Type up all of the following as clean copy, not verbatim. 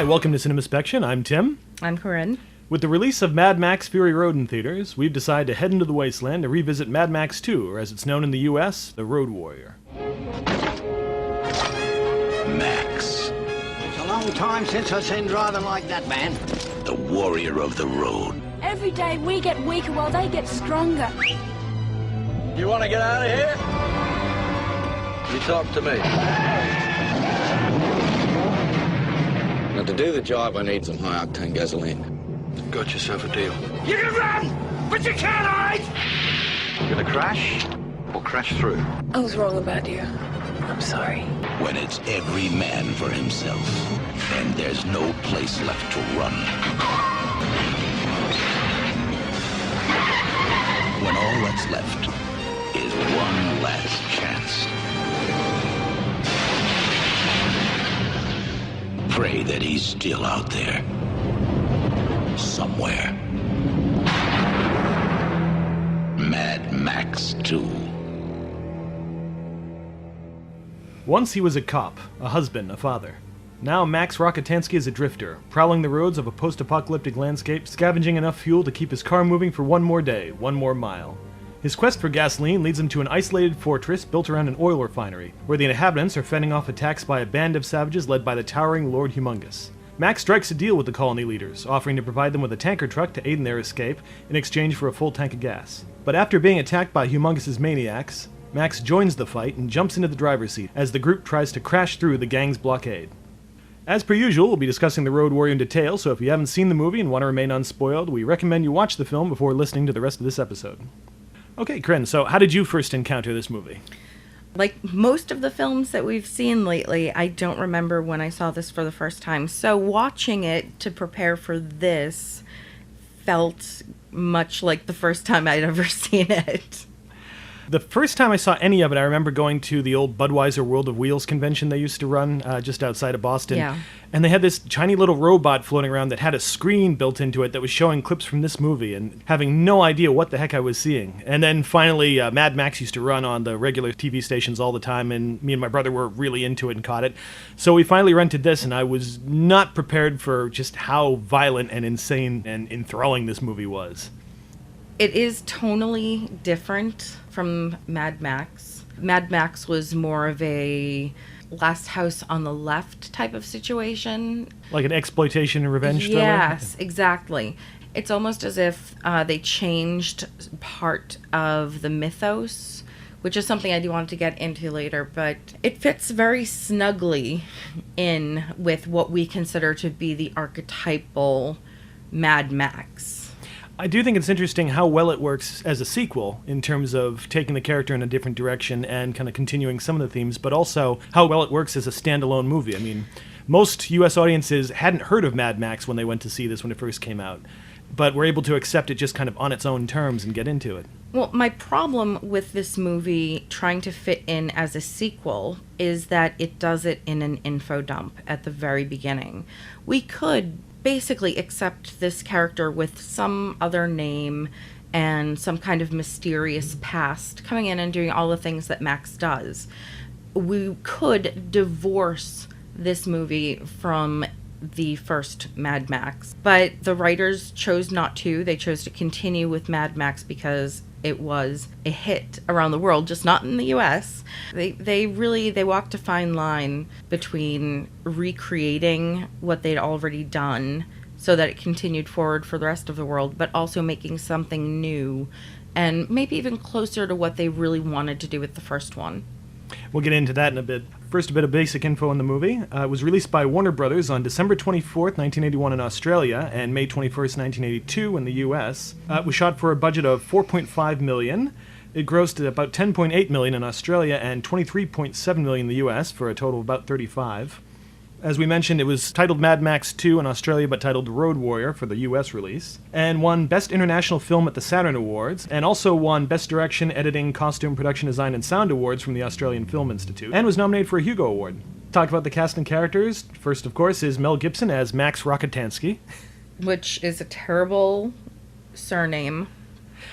welcome to CinemaSpection. I'm Tim. I'm Corinne. With the release of Mad Max Fury Road in theaters, we've decided to head into the wasteland to revisit Mad Max 2, or as it's known in the US, The Road Warrior. Max. It's a long time since I've seen driving like that, man. The warrior of the road. Every day we get weaker while they get stronger. You want to get out of here? You talk to me. Now, to do the job, I need some high-octane gasoline. Got yourself a deal. You can run, but you can't hide! You gonna crash or crash through? I was wrong about you. I'm sorry. When it's every man for himself, and there's no place left to run. When all that's left is one last chance. Pray that he's still out there. Somewhere. Mad Max 2. Once he was a cop, a husband, a father. Now Max Rockatansky is a drifter, prowling the roads of a post-apocalyptic landscape, scavenging enough fuel to keep his car moving for one more day, one more mile. His quest for gasoline leads him to an isolated fortress built around an oil refinery, where the inhabitants are fending off attacks by a band of savages led by the towering Lord Humongous. Max strikes a deal with the colony leaders, offering to provide them with a tanker truck to aid in their escape in exchange for a full tank of gas. But after being attacked by Humongous's maniacs, Max joins the fight and jumps into the driver's seat as the group tries to crash through the gang's blockade. As per usual, we'll be discussing The Road Warrior in detail, so if you haven't seen the movie and want to remain unspoiled, we recommend you watch the film before listening to the rest of this episode. Okay, Corinne, so how did you first encounter this movie? Like most of the films that we've seen lately, I don't remember when I saw this for the first time. So watching it to prepare for this felt much like the first time I'd ever seen it. The first time I saw any of it, I remember going to the old Budweiser World of Wheels convention they used to run just outside of Boston. Yeah. And they had this tiny little robot floating around that had a screen built into it that was showing clips from this movie and having no idea what the heck I was seeing. And then finally, Mad Max used to run on the regular TV stations all the time, and me and my brother were really into it and caught it. So we finally rented this, and I was not prepared for just how violent and insane and enthralling this movie was. It is tonally different from Mad Max. Mad Max was more of a Last House on the Left type of situation. Like an exploitation and revenge thriller? Yes, exactly. It's almost as if they changed part of the mythos, which is something I do want to get into later, but it fits very snugly in with what we consider to be the archetypal Mad Max. I do think it's interesting how well it works as a sequel in terms of taking the character in a different direction and kind of continuing some of the themes, but also how well it works as a standalone movie. I mean, most U.S. audiences hadn't heard of Mad Max when they went to see this when it first came out, but were able to accept it just kind of on its own terms and get into it. Well, my problem with this movie trying to fit in as a sequel is that it does it in an info dump at the very beginning. We could basically accept this character with some other name and some kind of mysterious past coming in and doing all the things that Max does. We could divorce this movie from the first Mad Max, but the writers chose not to. They chose to continue with Mad Max because it was a hit around the world, just not in the US. They walked a fine line between recreating what they'd already done so that it continued forward for the rest of the world, but also making something new and maybe even closer to what they really wanted to do with the first one. We'll get into that in a bit. First, a bit of basic info on the movie. It was released by Warner Brothers on December 24th, 1981 in Australia, and May 21st, 1982 in the US. It was shot for a budget of $4.5 million. It grossed at about $10.8 million in Australia and $23.7 million in the US, for a total of about $35. As we mentioned, it was titled Mad Max 2 in Australia, but titled Road Warrior for the US release, and won Best International Film at the Saturn Awards, and also won Best Direction, Editing, Costume, Production Design, and Sound Awards from the Australian Film Institute, and was nominated for a Hugo Award. Talk about the cast and characters. First, of course, is Mel Gibson as Max Rockatansky. Which is a terrible surname.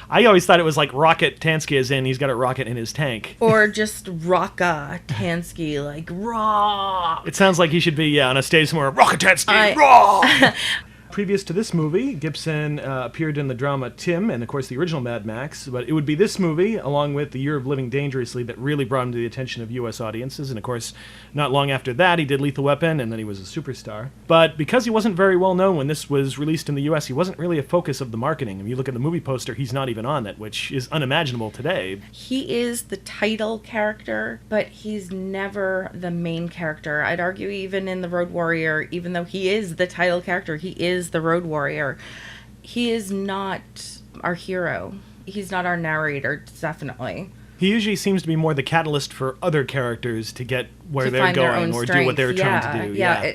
I always thought it was like Rocket Tansky, as in he's got a rocket in his tank. Or just Rocka Tansky, like, raw. It sounds like he should be, on a stage somewhere, Rocket Tansky, raw! Previous to this movie, Gibson appeared in the drama Tim and, of course, the original Mad Max. But it would be this movie, along with The Year of Living Dangerously, that really brought him to the attention of U.S. audiences. And, of course, not long after that, he did Lethal Weapon, and then he was a superstar. But because he wasn't very well known when this was released in the U.S., he wasn't really a focus of the marketing. If you look at the movie poster, he's not even on it, which is unimaginable today. He is the title character, but he's never the main character. I'd argue even in The Road Warrior, even though he is the title character, he is the Road Warrior. He is not our hero. He's not our narrator, definitely. He usually seems to be more the catalyst for other characters to get where To they're find their going own or do strength. what they're trying to do. Yeah.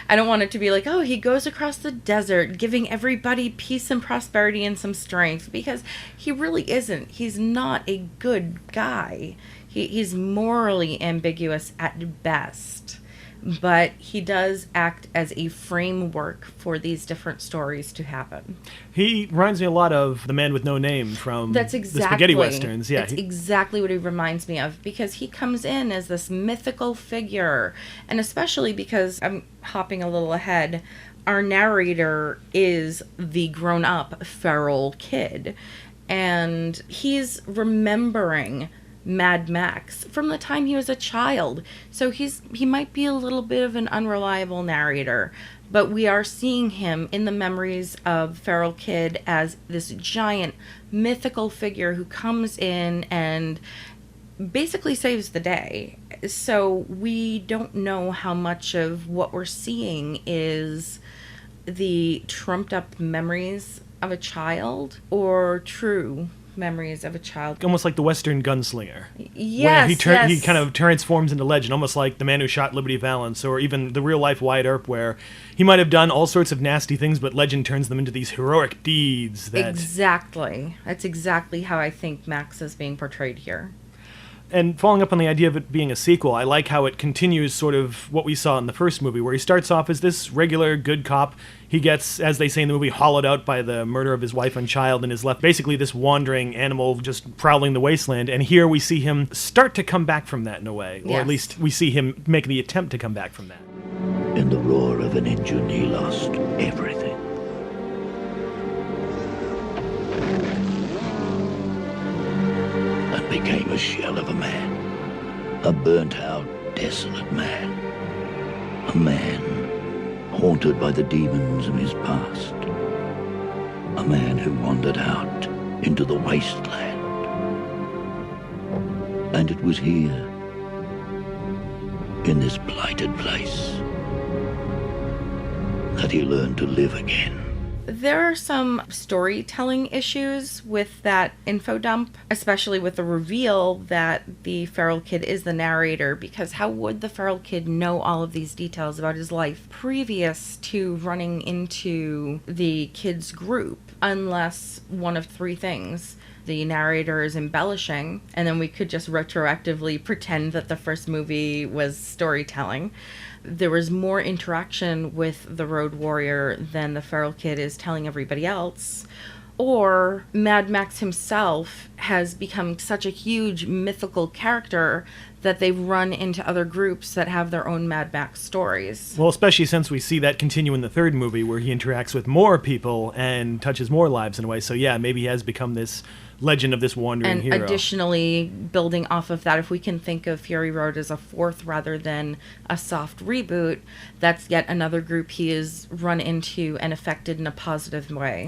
I don't want it to be like, oh, he goes across the desert giving everybody peace and prosperity and some strength, because he really isn't. He's not a good guy. He's morally ambiguous at best. But he does act as a framework for these different stories to happen. He reminds me a lot of The Man with No Name from That's the spaghetti westerns. Yeah, That's exactly what he reminds me of, because he comes in as this mythical figure, and especially because, I'm hopping a little ahead, our narrator is the grown-up feral kid, and he's remembering Mad Max from the time he was a child. So he might be a little bit of an unreliable narrator, but we are seeing him in the memories of Feral Kid as this giant mythical figure who comes in and basically saves the day. So we don't know how much of what we're seeing is the trumped up memories of a child or true memories of a child. Almost like the Western gunslinger. Yes, where he kind of transforms into legend, almost like The Man Who Shot Liberty Valance, or even the real-life Wyatt Earp, where he might have done all sorts of nasty things, but legend turns them into these heroic deeds. Exactly. That's exactly how I think Max is being portrayed here. And following up on the idea of it being a sequel, I like how it continues sort of what we saw in the first movie, where he starts off as this regular good cop. He gets, as they say in the movie, hollowed out by the murder of his wife and child, and is left basically this wandering animal just prowling the wasteland. And here we see him start to come back from that in a way, or at least we see him make the attempt to come back from that. In the roar of an engine, he lost everything. And became a shell of a man. A burnt-out, desolate man. A man haunted by the demons of his past. A man who wandered out into the wasteland. And it was here, in this blighted place, that he learned to live again. There are some storytelling issues with that info dump, especially with the reveal that the feral kid is the narrator, because how would the feral kid know all of these details about his life previous to running into the kid's group, unless one of three things. The narrator is embellishing, and then we could just retroactively pretend that the first movie was storytelling. There was more interaction with the Road Warrior than the feral kid is telling everybody else. Or Mad Max himself has become such a huge mythical character that they've run into other groups that have their own Mad Max stories. Well, especially since we see that continue in the third movie, where he interacts with more people and touches more lives in a way. So yeah, maybe he has become this legend of this wandering hero. And additionally, building off of that, if we can think of Fury Road as a fourth rather than a soft reboot, that's yet another group he has run into and affected in a positive way.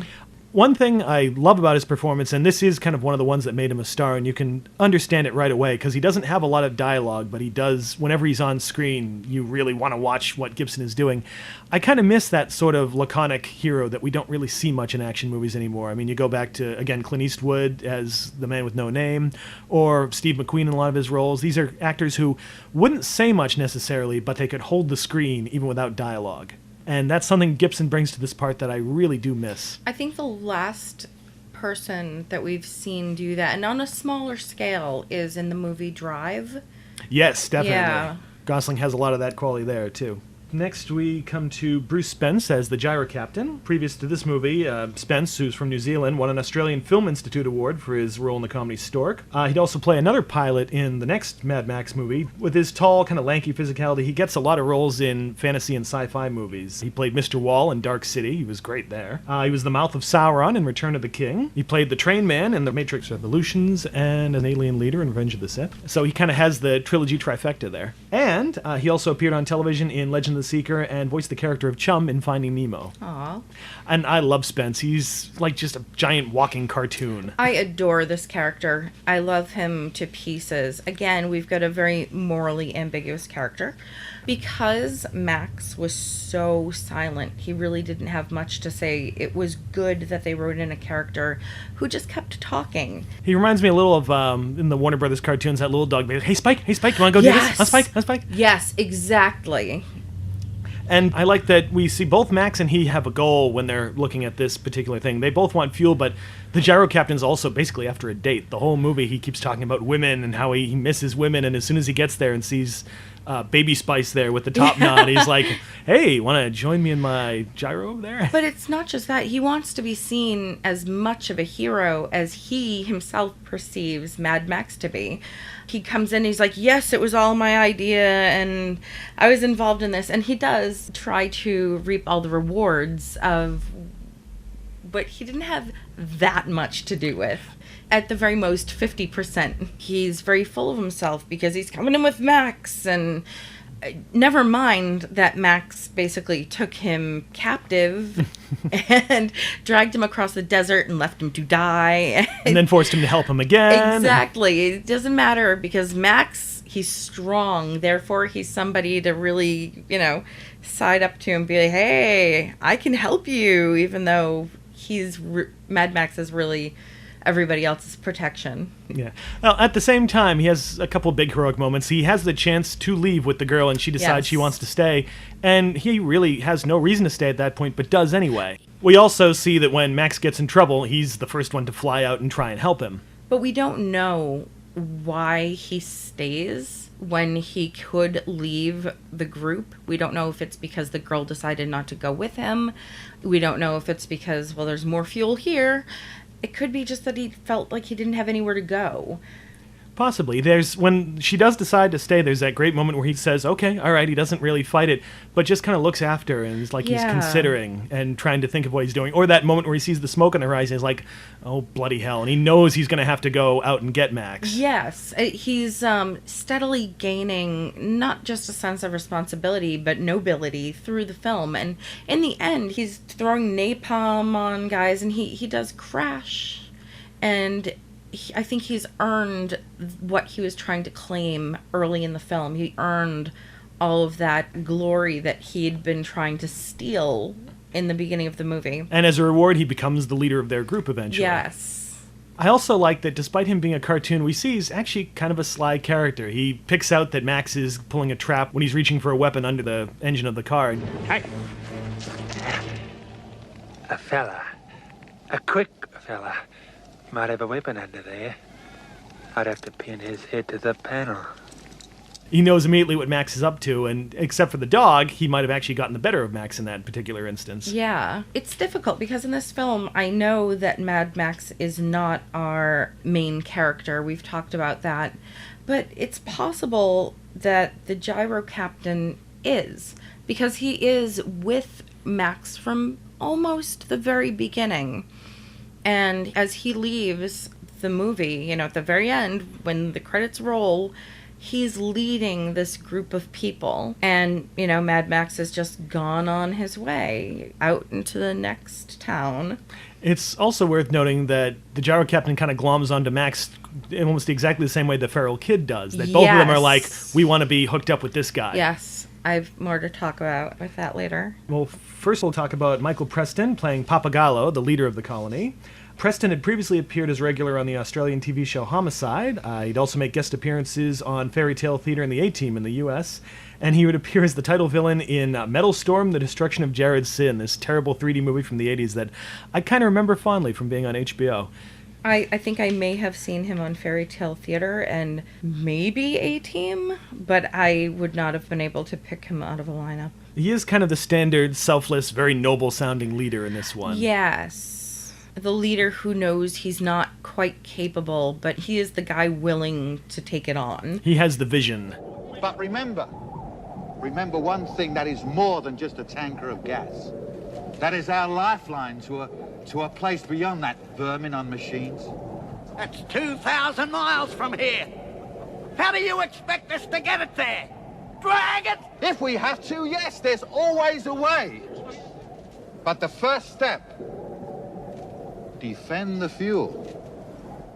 One thing I love about his performance, and this is kind of one of the ones that made him a star, and you can understand it right away, because he doesn't have a lot of dialogue, but he does, whenever he's on screen, you really want to watch what Gibson is doing. I kind of miss that sort of laconic hero that we don't really see much in action movies anymore. I mean, you go back to, again, Clint Eastwood as the Man with No Name, or Steve McQueen in a lot of his roles. These are actors who wouldn't say much necessarily, but they could hold the screen even without dialogue. And that's something Gibson brings to this part that I really do miss. I think the last person that we've seen do that, and on a smaller scale, is in the movie Drive. Yes, definitely. Yeah. Gosling has a lot of that quality there, too. Next, we come to Bruce Spence as the gyro captain. Previous to this movie, Spence, who's from New Zealand, won an Australian Film Institute award for his role in the comedy Stork. He'd also play another pilot in the next Mad Max movie. With his tall, kind of lanky physicality, he gets a lot of roles in fantasy and sci-fi movies. He played Mr. Wall in Dark City. He was great there. He was the mouth of Sauron in Return of the King. He played the Train Man in The Matrix Revolutions and an alien leader in Revenge of the Sith. So he kind of has the trilogy trifecta there. And he also appeared on television in Legend of the Seeker and voiced the character of Chum in Finding Nemo. Aww. And I love Spence. He's like just a giant walking cartoon. I adore this character. I love him to pieces. Again, we've got a very morally ambiguous character. Because Max was so silent, he really didn't have much to say. It was good that they wrote in a character who just kept talking. He reminds me a little of, in the Warner Brothers cartoons, that little dog. Hey, Spike, you want to go do this? Huh, Spike? Huh, Spike? Yes, exactly. And I like that we see both Max and he have a goal when they're looking at this particular thing. They both want fuel, but the gyro captain's also basically after a date. The whole movie, he keeps talking about women and how he misses women, and as soon as he gets there and sees Baby Spice there with the top knot, he's like, hey, want to join me in my gyro there? But it's not just that. He wants to be seen as much of a hero as he himself perceives Mad Max to be. He comes in, he's like, yes, it was all my idea, and I was involved in this. And he does try to reap all the rewards of what he didn't have that much to do with. At the very most, 50%. He's very full of himself because he's coming in with Max, and never mind that Max basically took him captive and dragged him across the desert and left him to die. And then forced him to help him again. Exactly. It doesn't matter because Max, he's strong. Therefore, he's somebody to really, side up to and be like, hey, I can help you, even though Mad Max is really everybody else's protection. Yeah. Well, at the same time, he has a couple big heroic moments. He has the chance to leave with the girl, and she decides she wants to stay. And he really has no reason to stay at that point, but does anyway. We also see that when Max gets in trouble, he's the first one to fly out and try and help him. But we don't know why he stays when he could leave the group. We don't know if it's because the girl decided not to go with him. We don't know if it's because, well, there's more fuel here. It could be just that he felt like he didn't have anywhere to go. Possibly. When she does decide to stay, there's that great moment where he says, okay, all right, he doesn't really fight it, but just kind of looks after her and is like he's considering and trying to think of what he's doing. Or that moment where he sees the smoke on the horizon, he's like, oh, bloody hell. And he knows he's going to have to go out and get Max. Yes. He's steadily gaining not just a sense of responsibility, but nobility through the film. And in the end, he's throwing napalm on guys, and he does crash. And I think he's earned what he was trying to claim early in the film. He earned all of that glory that he'd been trying to steal in the beginning of the movie. And as a reward, he becomes the leader of their group eventually. Yes. I also like that despite him being a cartoon, we see he's actually kind of a sly character. He picks out that Max is pulling a trap when he's reaching for a weapon under the engine of the car. Hey! A fella. A quick fella. Might have a weapon under there. I'd have to pin his head to the panel. He knows immediately what Max is up to, and except for the dog, he might have actually gotten the better of Max in that particular instance. Yeah. It's difficult because in this film, I know that Mad Max is not our main character. We've talked about that. But it's possible that the gyro captain is, because he is with Max from almost the very beginning. And as he leaves the movie, at the very end, when the credits roll, he's leading this group of people. And, Mad Max has just gone on his way out into the next town. It's also worth noting that the gyro captain kind of gloms onto Max in almost exactly the same way the feral kid does. That both of them are like, we want to be hooked up with this guy. Yes. I've more to talk about with that later. Well, first we'll talk about Michael Preston playing Papagallo, the leader of the colony. Preston had previously appeared as regular on the Australian TV show Homicide. He'd also make guest appearances on Fairy Tale Theater and the A-Team in the U.S., and he would appear as the title villain in Metal Storm, The Destruction of Jared Sin, this terrible 3D movie from the 80s that I kind of remember fondly from being on HBO. I think I may have seen him on Fairy Tale Theater and maybe A-Team, but I would not have been able to pick him out of a lineup. He is kind of the standard, selfless, very noble-sounding leader in this one. Yes. The leader who knows he's not quite capable, but he is the guy willing to take it on. He has the vision. But remember one thing, that is more than just a tanker of gas. That is our lifeline to a place beyond that vermin on machines. That's 2,000 miles from here. How do you expect us to get it there? Drag it? If we have to, yes, there's always a way. But the first step, defend the fuel.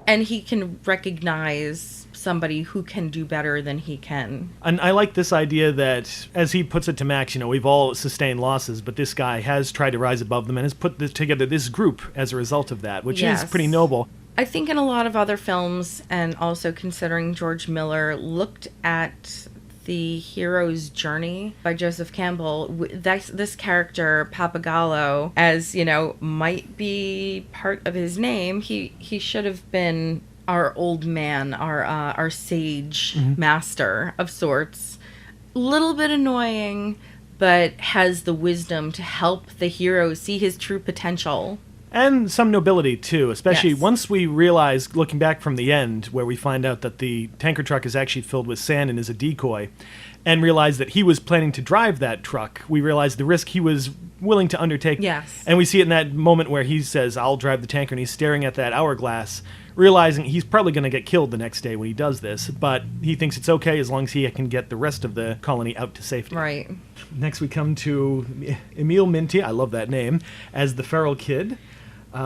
And he can recognize somebody who can do better than he can. And I like this idea that, as he puts it to Max, we've all sustained losses, but this guy has tried to rise above them and has put together this group as a result of that, which is pretty noble. I think in a lot of other films, and also considering George Miller looked at The Hero's Journey by Joseph Campbell, this character, Papagallo, as, might be part of his name, he should have been our old man, our sage master of sorts. Little bit annoying, but has the wisdom to help the hero see his true potential. And some nobility, too, especially once we realize, looking back from the end, where we find out that the tanker truck is actually filled with sand and is a decoy, and realize that he was planning to drive that truck, we realize the risk he was willing to undertake. Yes. And we see it in that moment where he says, I'll drive the tanker, and he's staring at that hourglass, realizing he's probably going to get killed the next day when he does this, but he thinks it's okay as long as he can get the rest of the colony out to safety. Right. Next we come to Emil Minty, I love that name, as the feral kid.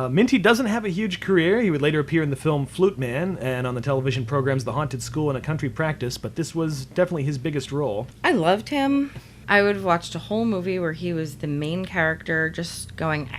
Minty doesn't have a huge career. He would later appear in the film Flute Man and on the television programs The Haunted School and A Country Practice, but this was definitely his biggest role. I loved him. I would have watched a whole movie where he was the main character just going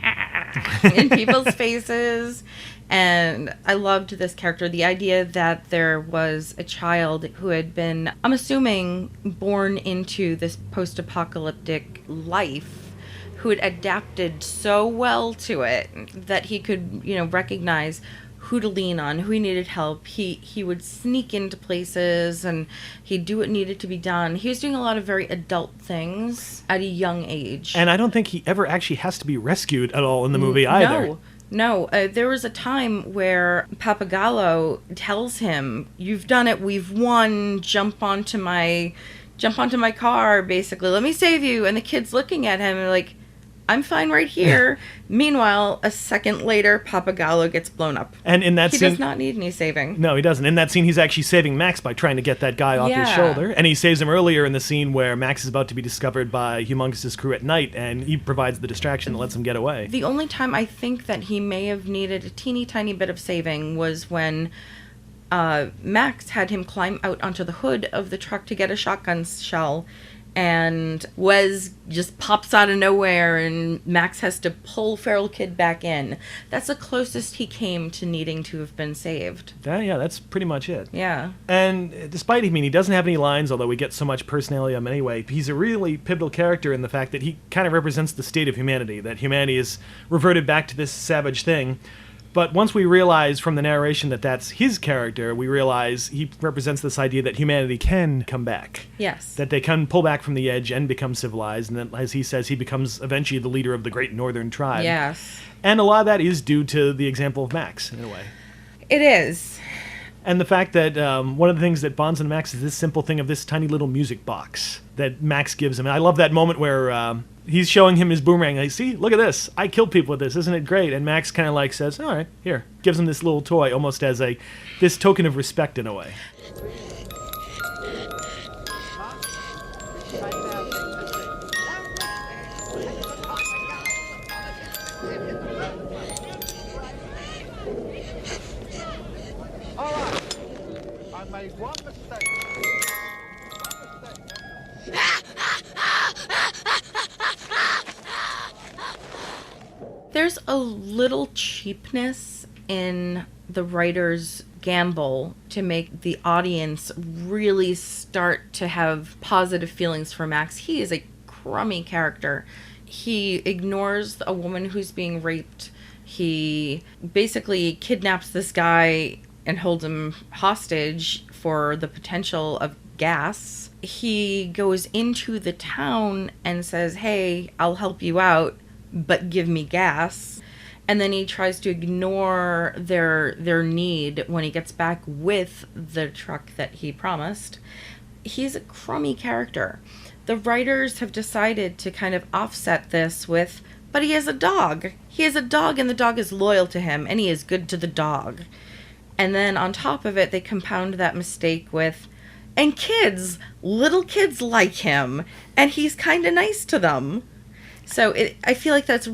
in people's faces. And I loved this character. The idea that there was a child who had been, I'm assuming, born into this post-apocalyptic life, who had adapted so well to it that he could, recognize who to lean on, who he needed help. He would sneak into places and he'd do what needed to be done. He was doing a lot of very adult things at a young age. And I don't think he ever actually has to be rescued at all in the movie either. No. There was a time where Papagallo tells him, "You've done it. We've won. Jump onto my car, basically. Let me save you." And the kid's looking at him and like, I'm fine right here. Meanwhile, a second later, Papagallo gets blown up. And in that scene, he does not need any saving. No, he doesn't. In that scene, he's actually saving Max by trying to get that guy off his shoulder. And he saves him earlier in the scene where Max is about to be discovered by Humongous' crew at night, and he provides the distraction that lets him get away. The only time I think that he may have needed a teeny tiny bit of saving was when Max had him climb out onto the hood of the truck to get a shotgun shell, and Wes just pops out of nowhere and Max has to pull Feral Kid back in. That's the closest he came to needing to have been saved. Yeah, that's pretty much it. Yeah. And despite, he doesn't have any lines, although we get so much personality on him anyway, he's a really pivotal character in the fact that he kind of represents the state of humanity, that humanity is reverted back to this savage thing. But once we realize from the narration that that's his character, we realize he represents this idea that humanity can come back. Yes. That they can pull back from the edge and become civilized, and that, as he says, he becomes eventually the leader of the great northern tribe. Yes. And a lot of that is due to the example of Max, in a way. It is. And the fact that one of the things that bonds him to Max is this simple thing of this tiny little music box that Max gives him. And I love that moment where he's showing him his boomerang. Like, see, look at this. I killed people with this. Isn't it great? And Max kind of like says, all right, here. Gives him this little toy almost as this token of respect in a way. One mistake. There's a little cheapness in the writer's gamble to make the audience really start to have positive feelings for Max. He is a crummy character. He ignores a woman who's being raped He basically kidnaps this guy and holds him hostage for the potential of gas. He goes into the town and says, hey, I'll help you out, but give me gas. And then he tries to ignore their need when he gets back with the truck that he promised. He's a crummy character. The writers have decided to kind of offset this with, but he has a dog. He has a dog, and the dog is loyal to him, and he is good to the dog. And then on top of it, they compound that mistake with, and kids, little kids like him, and he's kind of nice to them. So I feel like that's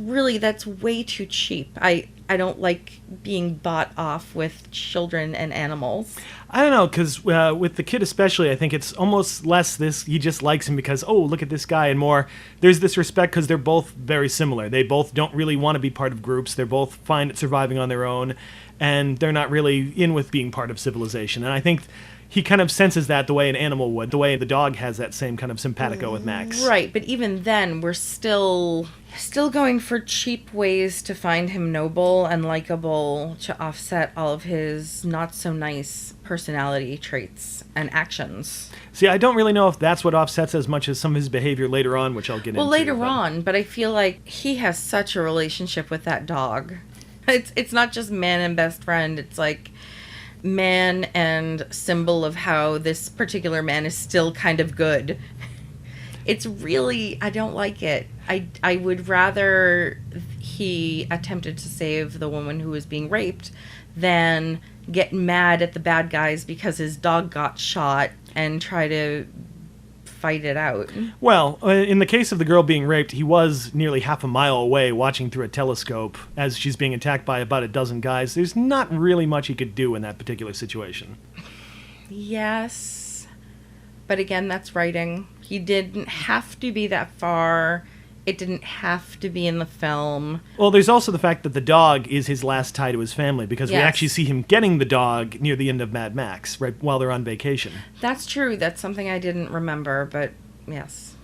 way too cheap. I don't like being bought off with children and animals. I don't know, because with the kid especially, I think it's almost less this, he just likes him because, oh, look at this guy, and more, there's this respect because they're both very similar. They both don't really want to be part of groups. They're both fine at surviving on their own, and they're not really in with being part of civilization. And I think he kind of senses that the way an animal would, the way the dog has that same kind of simpatico with Max. Right, but even then, we're still going for cheap ways to find him noble and likable to offset all of his not-so-nice personality traits and actions. See, I don't really know if that's what offsets as much as some of his behavior later on, which I'll get into. Well, later on, but I feel like he has such a relationship with that dog. It's not just man and best friend, it's like man and symbol of how this particular man is still kind of good. It's really, I don't like it. I would rather he attempted to save the woman who was being raped than get mad at the bad guys because his dog got shot and try to fight it out. Well, in the case of the girl being raped, he was nearly half a mile away watching through a telescope as she's being attacked by about a dozen guys. There's not really much he could do in that particular situation. Yes. But again, that's writing. He didn't have to be that far. It didn't have to be in the film. Well, there's also the fact that the dog is his last tie to his family, because Yes. we actually see him getting the dog near the end of Mad Max, right while they're on vacation. That's true. That's something I didn't remember, but yes.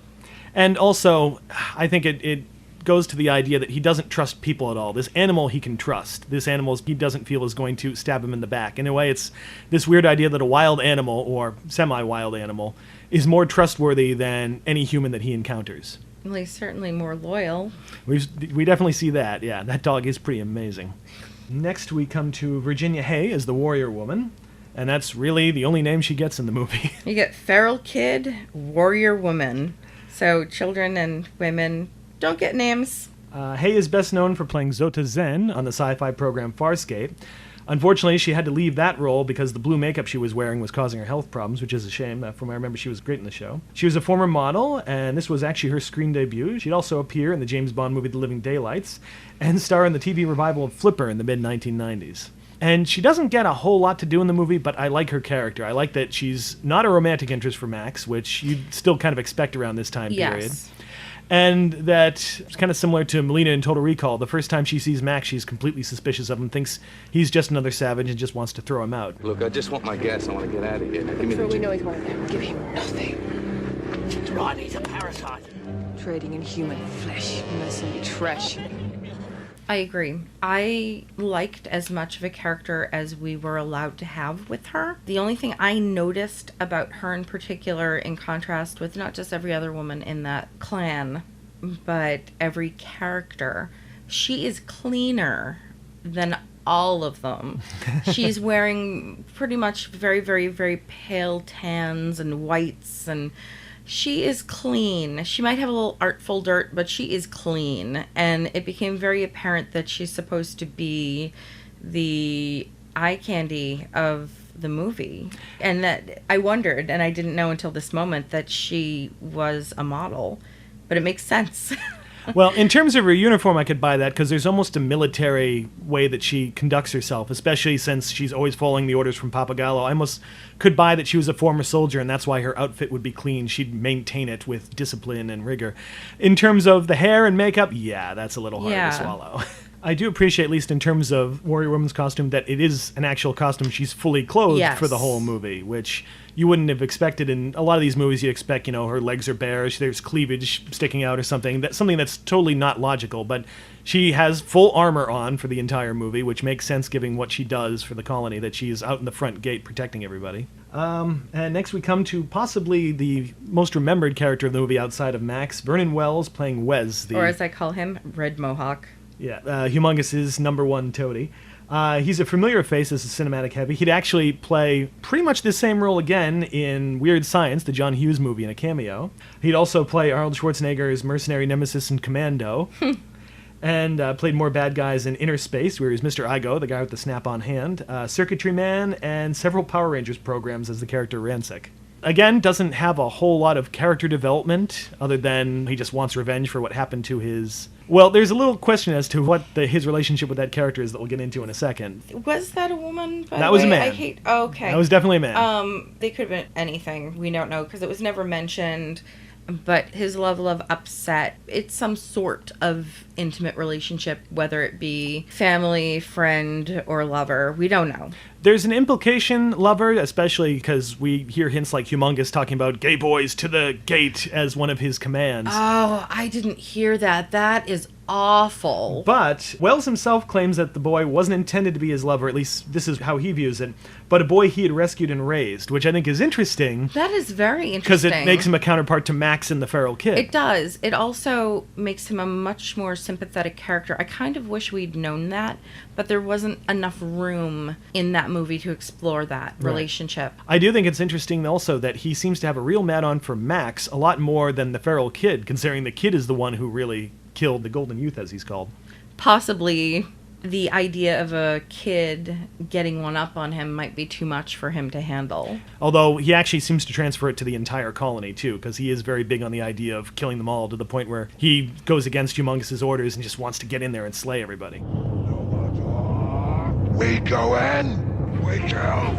And also, I think it goes to the idea that he doesn't trust people at all. This animal he can trust. This animal he doesn't feel is going to stab him in the back. In a way, it's this weird idea that a wild animal, or semi-wild animal, is more trustworthy than any human that he encounters. Well, he's certainly more loyal. We definitely see that, yeah. That dog is pretty amazing. Next we come to Virginia Hay as the warrior woman, and that's really the only name she gets in the movie. You get feral kid, warrior woman. So children and women don't get names. Hay is best known for playing Zota Zen on the sci-fi program Farscape. Unfortunately, she had to leave that role because the blue makeup she was wearing was causing her health problems, which is a shame. From what I remember, she was great in the show. She was a former model, and this was actually her screen debut. She'd also appear in the James Bond movie The Living Daylights, and star in the TV revival of Flipper in the mid-1990s. And she doesn't get a whole lot to do in the movie, but I like her character. I like that she's not a romantic interest for Max, which you'd still kind of expect around this time period. And that it's kind of similar to Melina in Total Recall. The first time she sees Max, she's completely suspicious of him, thinks he's just another savage and just wants to throw him out. Look, I just want my gas. I want to get out of here. Now, give me For all the... we know, he's one of them. Give him nothing. That's right, he's a parasite. Trading in human flesh, mercenary trash. I agree. I liked as much of a character as we were allowed to have with her. The only thing I noticed about her in particular, in contrast with not just every other woman in that clan, but every character, she is cleaner than all of them. She's wearing pretty much very, very, very pale tans and whites, and she is clean. She might have a little artful dirt, but she is clean. And it became very apparent that she's supposed to be the eye candy of the movie. And that I wondered, and I didn't know until this moment, that she was a model. But it makes sense. Well, in terms of her uniform, I could buy that because there's almost a military way that she conducts herself, especially since she's always following the orders from Pappagallo. I almost could buy that she was a former soldier, and that's why her outfit would be clean. She'd maintain it with discipline and rigor. In terms of the hair and makeup, yeah, that's a little hard to swallow. I do appreciate, at least in terms of Warrior Woman's costume, that it is an actual costume. She's fully clothed Yes. for the whole movie, which you wouldn't have expected. In a lot of these movies, you expect, her legs are bare, there's cleavage sticking out or something. Something that's totally not logical, but she has full armor on for the entire movie, which makes sense given what she does for the colony, that she's out in the front gate protecting everybody. And next we come to possibly the most remembered character of the movie outside of Max, Vernon Wells playing Wes. Or as I call him, Red Mohawk. Yeah, Humongous' number one toady. He's a familiar face as a cinematic heavy. He'd actually play pretty much the same role again in Weird Science, the John Hughes movie, in a cameo. He'd also play Arnold Schwarzenegger's mercenary nemesis in Commando. And played more bad guys in Inner Space, where he was Mr. Igo, the guy with the snap-on hand, Circuitry Man, and several Power Rangers programs as the character Rancic. Again, doesn't have a whole lot of character development, other than he just wants revenge for what happened to his... Well, there's a little question as to what his relationship with that character is that we'll get into in a second. Was that a woman? That was a man. Okay. That was definitely a man. They could have been anything. We don't know, because it was never mentioned. But his level of upset, it's some sort of intimate relationship, whether it be family, friend, or lover. We don't know. There's an implication, lover, especially because we hear hints like Humongous talking about gay boys to the gate as one of his commands. Oh, I didn't hear that. That is awful. But Wells himself claims that the boy wasn't intended to be his lover, at least this is how he views it, but a boy he had rescued and raised, which I think is interesting. That is very interesting. Because it makes him a counterpart to Max and the feral kid. It does. It also makes him a much more sympathetic character. I kind of wish we'd known that, but there wasn't enough room in that movie to explore that relationship. I do think it's interesting also that he seems to have a real mad-on for Max a lot more than the feral kid, considering the kid is the one who really killed the Golden Youth, as he's called. Possibly the idea of a kid getting one up on him might be too much for him to handle. Although he actually seems to transfer it to the entire colony, too, because he is very big on the idea of killing them all, to the point where he goes against Humongous' orders and just wants to get in there and slay everybody. We go in, we kill,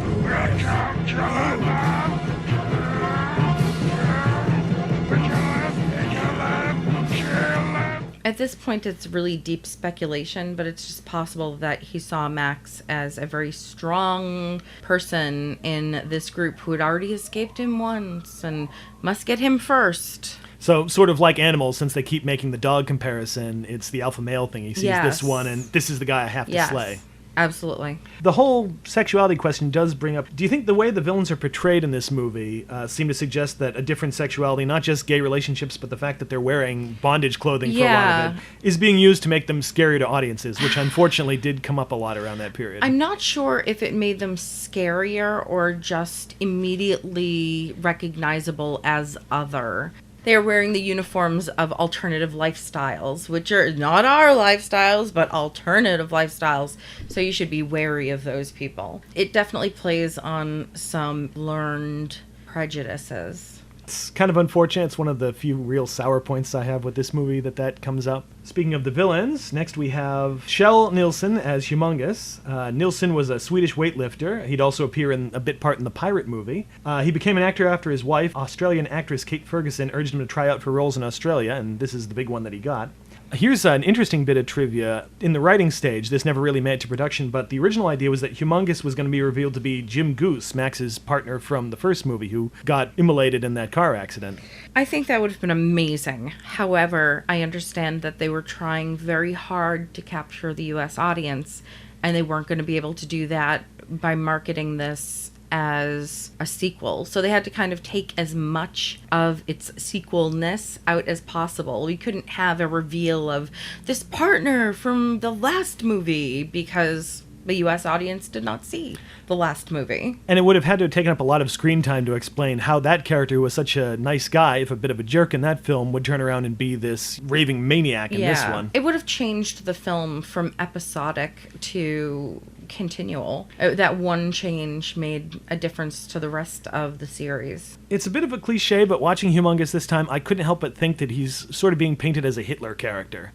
At this point, it's really deep speculation, but it's just possible that he saw Max as a very strong person in this group who had already escaped him once and must get him first. So, sort of like Animals, since they keep making the dog comparison, it's the alpha male thing. He sees this one, and this is the guy I have to slay. Absolutely. The whole sexuality question does bring up... Do you think the way the villains are portrayed in this movie seem to suggest that a different sexuality, not just gay relationships, but the fact that they're wearing bondage clothing for a lot of it, is being used to make them scary to audiences, which unfortunately did come up a lot around that period. I'm not sure if it made them scarier or just immediately recognizable as other. They're wearing the uniforms of alternative lifestyles, which are not our lifestyles, but alternative lifestyles. So you should be wary of those people. It definitely plays on some learned prejudices. It's kind of unfortunate. It's one of the few real sour points I have with this movie that comes up. Speaking of the villains, next we have Kjell Nilsson as Humongous. Nilsson was a Swedish weightlifter. He'd also appear in a bit part in the Pirate movie. He became an actor after his wife, Australian actress Kate Ferguson, urged him to try out for roles in Australia, and this is the big one that he got. Here's an interesting bit of trivia. In the writing stage, this never really made it to production, but the original idea was that Humongous was going to be revealed to be Jim Goose, Max's partner from the first movie, who got immolated in that car accident. I think that would have been amazing. However, I understand that they were trying very hard to capture the U.S. audience, and they weren't going to be able to do that by marketing this as a sequel. So they had to kind of take as much of its sequelness out as possible. We couldn't have a reveal of this partner from the last movie because the U.S. audience did not see the last movie. And it would have had to have taken up a lot of screen time to explain how that character, who was such a nice guy, if a bit of a jerk in that film, would turn around and be this raving maniac in this one. It would have changed the film from episodic to continual. That one change made a difference to the rest of the series. It's a bit of a cliche, but watching Humongous this time, I couldn't help but think that he's sort of being painted as a Hitler character.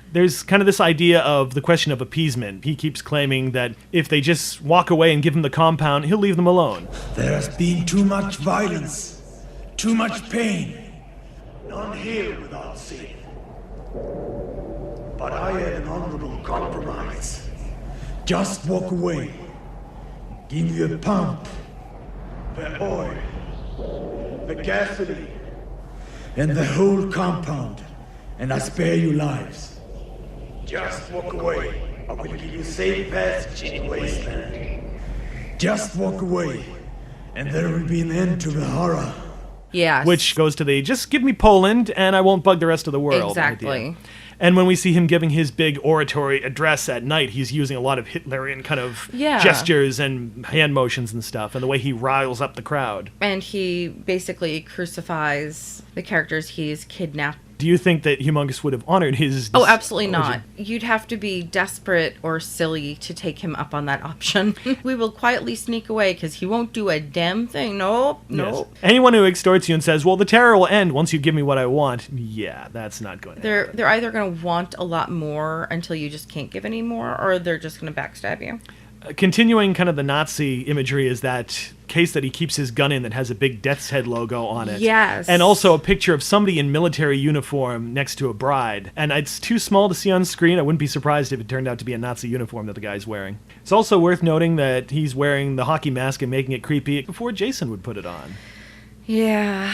There's kind of this idea of the question of appeasement. He keeps claiming that if they just walk away and give him the compound, he'll leave them alone. There has been too much violence, too much pain. None here without sin. But I have an honorable compromise. Just walk away. Give me the pump, the oil, the gasoline, and the whole compound, and I spare you lives. Just walk away. I will give you safe passage in Wasteland. Just walk away, and there will be an end to the horror. Yes. Which goes to the, just give me Poland, and I won't bug the rest of the world. Exactly. idea. And when we see him giving his big oratory address at night, he's using a lot of Hitlerian kind of gestures and hand motions and stuff, and the way he riles up the crowd. And he basically crucifies the characters he's kidnapped. Do you think that Humongous would have honored his... Oh, absolutely not. You'd have to be desperate or silly to take him up on that option. We will quietly sneak away because he won't do a damn thing. Nope. Yes. Anyone who extorts you and says, well, the terror will end once you give me what I want, yeah, that's not going to happen. They're either going to want a lot more until you just can't give any more, or they're just going to backstab you. Continuing kind of the Nazi imagery is that case that he keeps his gun in that has a big Death's Head logo on it. Yes. And also a picture of somebody in military uniform next to a bride. And it's too small to see on screen. I wouldn't be surprised if it turned out to be a Nazi uniform that the guy's wearing. It's also worth noting that he's wearing the hockey mask and making it creepy before Jason would put it on. Yeah.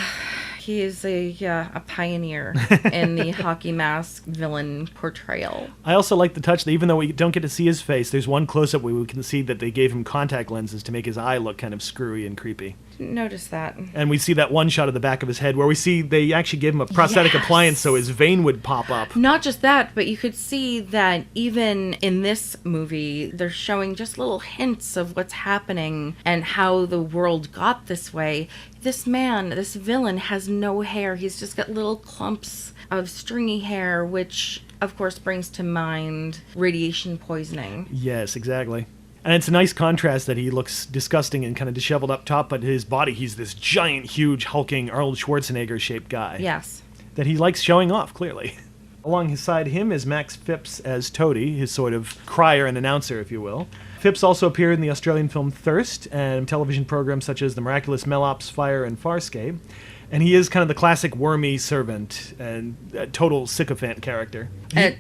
He is a pioneer in the hockey mask villain portrayal. I also like the touch that even though we don't get to see his face, there's one close-up where we can see that they gave him contact lenses to make his eye look kind of screwy and creepy. Didn't notice that. And we see that one shot of the back of his head where we see they actually gave him a prosthetic appliance so his vein would pop up. Not just that, but you could see that even in this movie, they're showing just little hints of what's happening and how the world got this way. This man, this villain, has no hair. He's just got little clumps of stringy hair, which, of course, brings to mind radiation poisoning. Yes, exactly. And it's a nice contrast that he looks disgusting and kind of disheveled up top, but his body, he's this giant, huge, hulking Arnold Schwarzenegger-shaped guy. Yes. That he likes showing off, clearly. Alongside him is Max Phipps as Toady, his sort of crier and announcer, if you will. Phipps also appeared in the Australian film Thirst and television programs such as The Miraculous Melops, Fire, and Farscape. And he is kind of the classic wormy servant and a total sycophant character.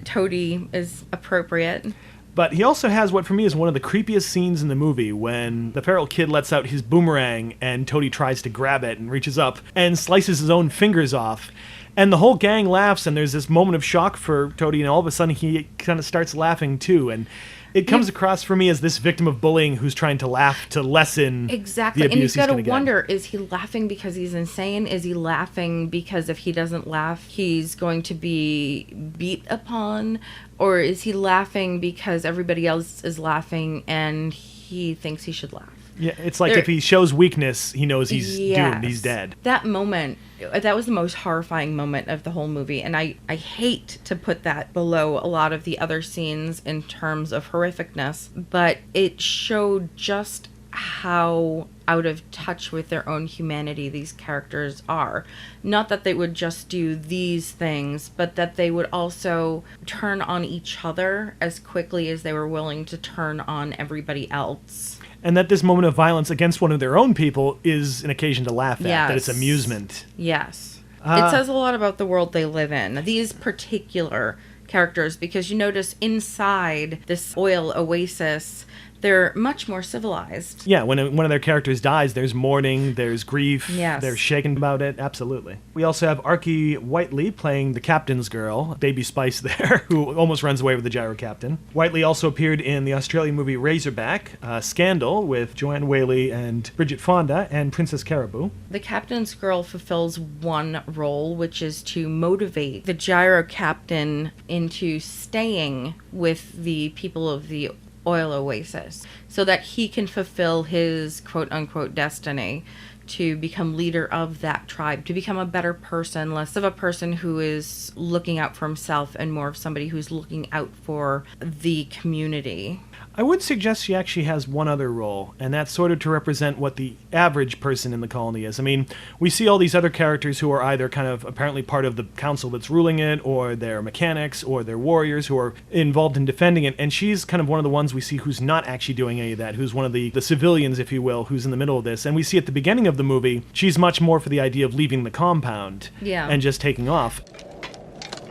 Toady is appropriate. But he also has what for me is one of the creepiest scenes in the movie when the feral kid lets out his boomerang and Toady tries to grab it and reaches up and slices his own fingers off. And the whole gang laughs and there's this moment of shock for Toady and all of a sudden he kind of starts laughing too. And it comes across for me as this victim of bullying who's trying to laugh to lessen the abuse he's going to get. And you've got to wonder, is he laughing because he's insane? Is he laughing because if he doesn't laugh, he's going to be beat upon? Or is he laughing because everybody else is laughing and he thinks he should laugh? Yeah, it's like if he shows weakness, he knows he's doomed, he's dead. That moment, that was the most horrifying moment of the whole movie, and I hate to put that below a lot of the other scenes in terms of horrificness, but it showed just how out of touch with their own humanity these characters are. Not that they would just do these things, but that they would also turn on each other as quickly as they were willing to turn on everybody else. And that this moment of violence against one of their own people is an occasion to laugh at, that it's amusement. Yes. It says a lot about the world they live in. These particular characters, because you notice inside this oil oasis, they're much more civilized. Yeah, when one of their characters dies, there's mourning, there's grief, yes. They're shaken about it, absolutely. We also have Archie Whiteley playing the captain's girl, Baby Spice there, who almost runs away with the gyro captain. Whiteley also appeared in the Australian movie Razorback, Scandal, with Joanne Whaley and Bridget Fonda, and Princess Caribou. The captain's girl fulfills one role, which is to motivate the gyro captain into staying with the people of the oil oasis so that he can fulfill his quote-unquote destiny to become leader of that tribe, to become a better person, less of a person who is looking out for himself and more of somebody who's looking out for the community. I would suggest she actually has one other role, and that's sort of to represent what the average person in the colony is. I mean, we see all these other characters who are either kind of apparently part of the council that's ruling it, or they're mechanics, or they're warriors who are involved in defending it, and she's kind of one of the ones we see who's not actually doing any of that, who's one of the civilians, if you will, who's in the middle of this. And we see at the beginning of the movie, she's much more for the idea of leaving the compound and just taking off.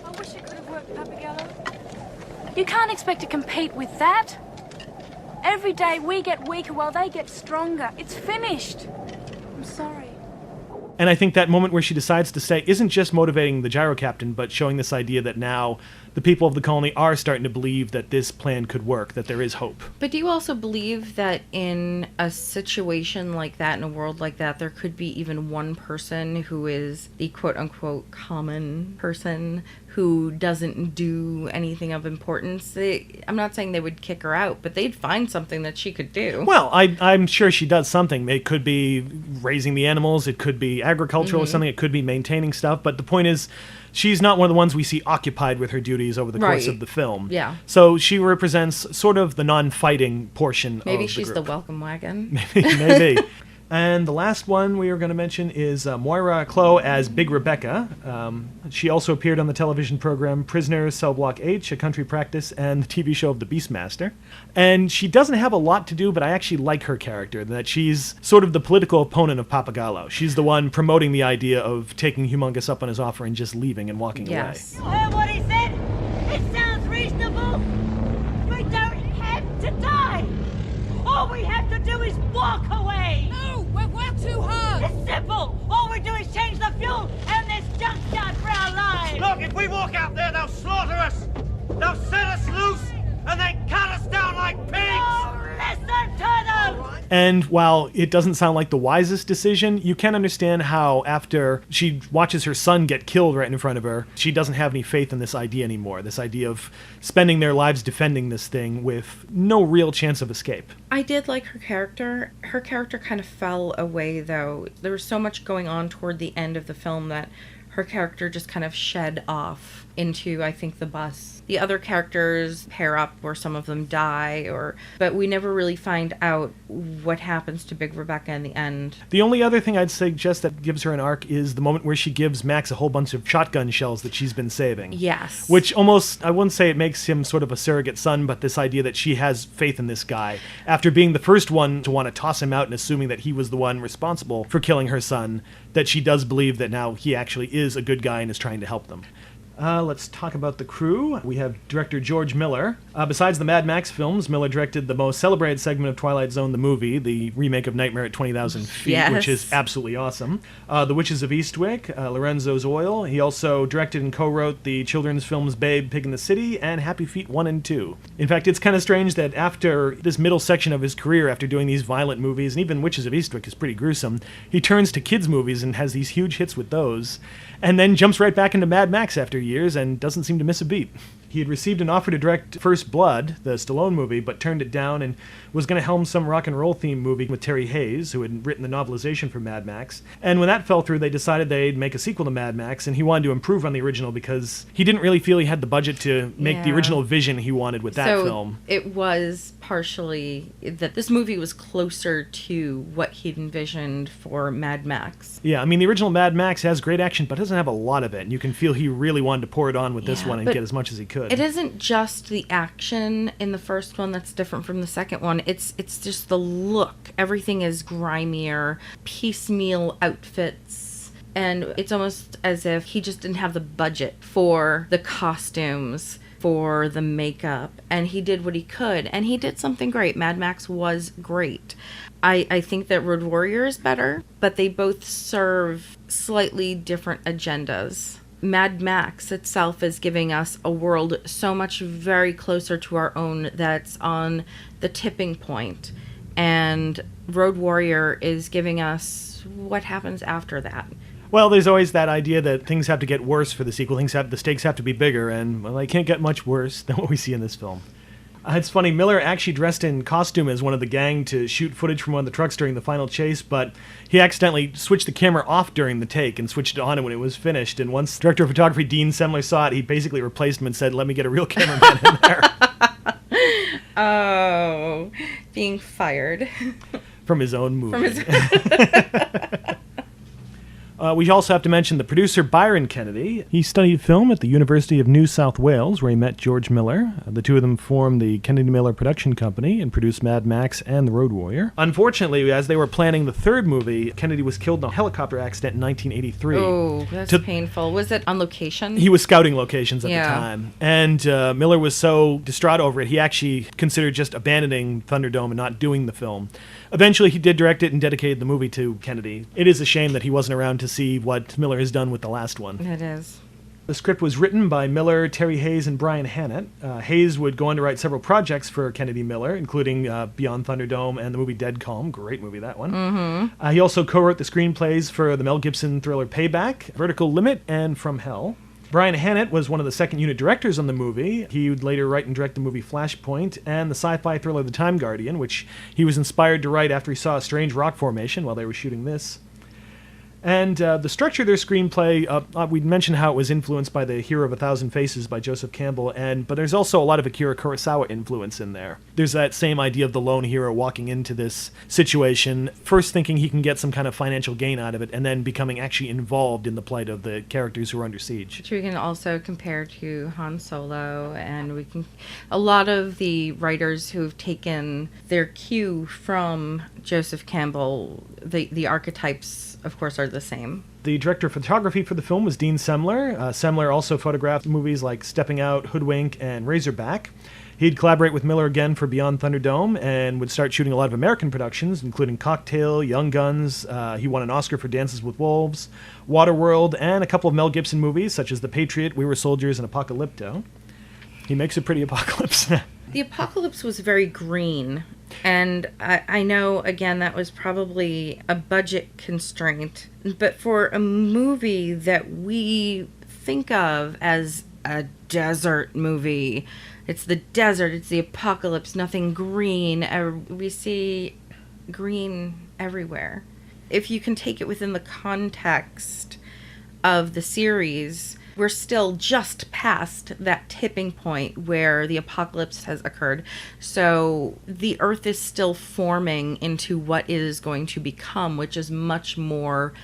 I wish it could have worked, Abigail. You can't expect to compete with that. Every day we get weaker while they get stronger. It's finished. I'm sorry. And I think that moment where she decides to stay isn't just motivating the gyro captain, but showing this idea that now the people of the colony are starting to believe that this plan could work, that there is hope. But do you also believe that in a situation like that, in a world like that, there could be even one person who is the quote-unquote common person who doesn't do anything of importance? I'm not saying they would kick her out, but they'd find something that she could do. Well, I'm sure she does something. It could be raising the animals, it could be agricultural or something, it could be maintaining stuff, but the point is, she's not one of the ones we see occupied with her duties over the course of the film. Yeah. So she represents sort of the non-fighting portion of the group. Maybe she's the welcome wagon. Maybe. And the last one we are going to mention is Moira Clow as Big Rebecca. She also appeared on the television program Prisoner, Cell Block H, A Country Practice, and the TV show of The Beastmaster. And she doesn't have a lot to do, but I actually like her character, that she's sort of the political opponent of Papagallo. She's the one promoting the idea of taking Humongous up on his offer and just leaving and walking away. You heard what he said? It sounds reasonable. We don't have to die. All we have to do is walk away. No, we've worked too hard. It's simple. All we do is change the fuel and this junkyard for our lives. Look, if we walk out there, they'll slaughter us. They'll set us loose and then cut us down like pigs. No, listen to them. And while it doesn't sound like the wisest decision, you can understand how after she watches her son get killed right in front of her, she doesn't have any faith in this idea anymore. This idea of spending their lives defending this thing with no real chance of escape. I did like her character. Her character kind of fell away, though. There was so much going on toward the end of the film that her character just kind of shed off into, I think, the bus. The other characters pair up where some of them die, but we never really find out what happens to Big Rebecca in the end. The only other thing I'd suggest that gives her an arc is the moment where she gives Max a whole bunch of shotgun shells that she's been saving. Yes. Which almost, I wouldn't say it makes him sort of a surrogate son, but this idea that she has faith in this guy. After being the first one to want to toss him out and assuming that he was the one responsible for killing her son, that she does believe that now he actually is a good guy and is trying to help them. Let's talk about the crew. We have director George Miller. Besides the Mad Max films, Miller directed the most celebrated segment of Twilight Zone, the movie, the remake of Nightmare at 20,000 Feet, which is absolutely awesome. The Witches of Eastwick, Lorenzo's Oil. He also directed and co-wrote the children's films Babe, Pig in the City, and Happy Feet 1 and 2. In fact, it's kind of strange that after this middle section of his career, after doing these violent movies, and even Witches of Eastwick is pretty gruesome, he turns to kids' movies and has these huge hits with those, and then jumps right back into Mad Max after years and doesn't seem to miss a beat. He had received an offer to direct First Blood, the Stallone movie, but turned it down and was going to helm some rock and roll themed movie with Terry Hayes, who had written the novelization for Mad Max. And when that fell through, they decided they'd make a sequel to Mad Max, and he wanted to improve on the original because he didn't really feel he had the budget to make the original vision he wanted with that film. It was partially that this movie was closer to what he'd envisioned for Mad Max. Yeah, I mean, the original Mad Max has great action, but doesn't have a lot of it, and you can feel he really wanted to pour it on with this one and get as much as he could. It isn't just the action in the first one that's different from the second one. It's just the look. Everything is grimier, piecemeal outfits, and it's almost as if he just didn't have the budget for the costumes, for the makeup, and he did what he could, and he did something great. Mad Max was great. I think that Road Warrior is better, but they both serve slightly different agendas. Mad Max itself is giving us a world so much very closer to our own that's on the tipping point. And Road Warrior is giving us what happens after that. Well, there's always that idea that things have to get worse for the sequel. The stakes have to be bigger, and well, they can't get much worse than what we see in this film. It's funny, Miller actually dressed in costume as one of the gang to shoot footage from one of the trucks during the final chase, but he accidentally switched the camera off during the take and switched it on when it was finished. And once director of photography Dean Semler saw it, he basically replaced him and said, "Let me get a real cameraman in there." Oh, being fired. From his own movie. We also have to mention the producer, Byron Kennedy. He studied film at the University of New South Wales, where he met George Miller. The two of them formed the Kennedy Miller Production Company and produced Mad Max and The Road Warrior. Unfortunately, as they were planning the third movie, Kennedy was killed in a helicopter accident in 1983. Oh, that's painful. Was it on location? He was scouting locations at the time. And Miller was so distraught over it, he actually considered just abandoning Thunderdome and not doing the film. Eventually, he did direct it and dedicated the movie to Kennedy. It is a shame that he wasn't around to see what Miller has done with the last one. It is. The script was written by Miller, Terry Hayes, and Brian Hannett. Hayes would go on to write several projects for Kennedy Miller, including Beyond Thunderdome and the movie Dead Calm. Great movie, that one. Mm-hmm. He also co-wrote the screenplays for the Mel Gibson thriller Payback, Vertical Limit, and From Hell. Brian Hannett was one of the second-unit directors on the movie. He would later write and direct the movie Flashpoint and the sci-fi thriller The Time Guardian, which he was inspired to write after he saw a strange rock formation while they were shooting this. And the structure of their screenplay, we'd mentioned how it was influenced by The Hero of a Thousand Faces by Joseph Campbell, but there's also a lot of Akira Kurosawa influence in there. There's that same idea of the lone hero walking into this situation, first thinking he can get some kind of financial gain out of it, and then becoming actually involved in the plight of the characters who are under siege. Which we can also compare to Han Solo, and a lot of the writers who've taken their cue from Joseph Campbell, the archetypes, of course, are the same. The director of photography for the film was Dean Semler. Semler also photographed movies like Stepping Out, Hoodwink, and Razorback. He'd collaborate with Miller again for Beyond Thunderdome and would start shooting a lot of American productions, including Cocktail, Young Guns. He won an Oscar for Dances with Wolves, Waterworld, and a couple of Mel Gibson movies, such as The Patriot, We Were Soldiers, and Apocalypto. He makes a pretty apocalypse. The apocalypse was very green. And I know, again, that was probably a budget constraint. But for a movie that we think of as a desert movie, it's the desert, it's the apocalypse, nothing green. We see green everywhere. If you can take it within the context of the series, we're still just past that tipping point where the apocalypse has occurred. So the earth is still forming into what it is going to become, which is much more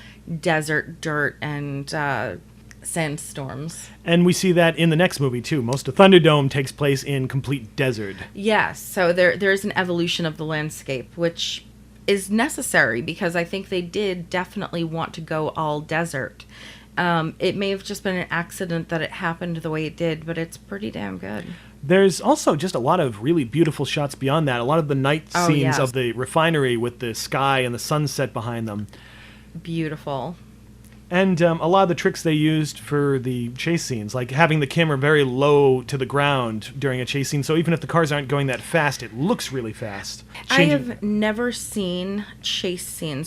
desert, dirt, and sandstorms. And we see that in the next movie, too. Most of Thunderdome takes place in complete desert. Yes, so there's an evolution of the landscape, which is necessary because I think they did definitely want to go all desert. It may have just been an accident that it happened the way it did, but it's pretty damn good. There's also just a lot of really beautiful shots beyond that. A lot of the night scenes of the refinery with the sky and the sunset behind them. Beautiful. And a lot of the tricks they used for the chase scenes, like having the camera very low to the ground during a chase scene, so even if the cars aren't going that fast, it looks really fast. I have never seen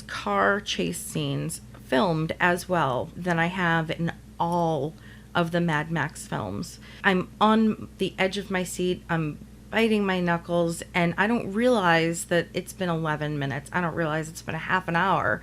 car chase scenes, filmed as well than I have in all of the Mad Max films. I'm on the edge of my seat, I'm biting my knuckles, and I don't realize that it's been 11 minutes. I don't realize it's been a half an hour.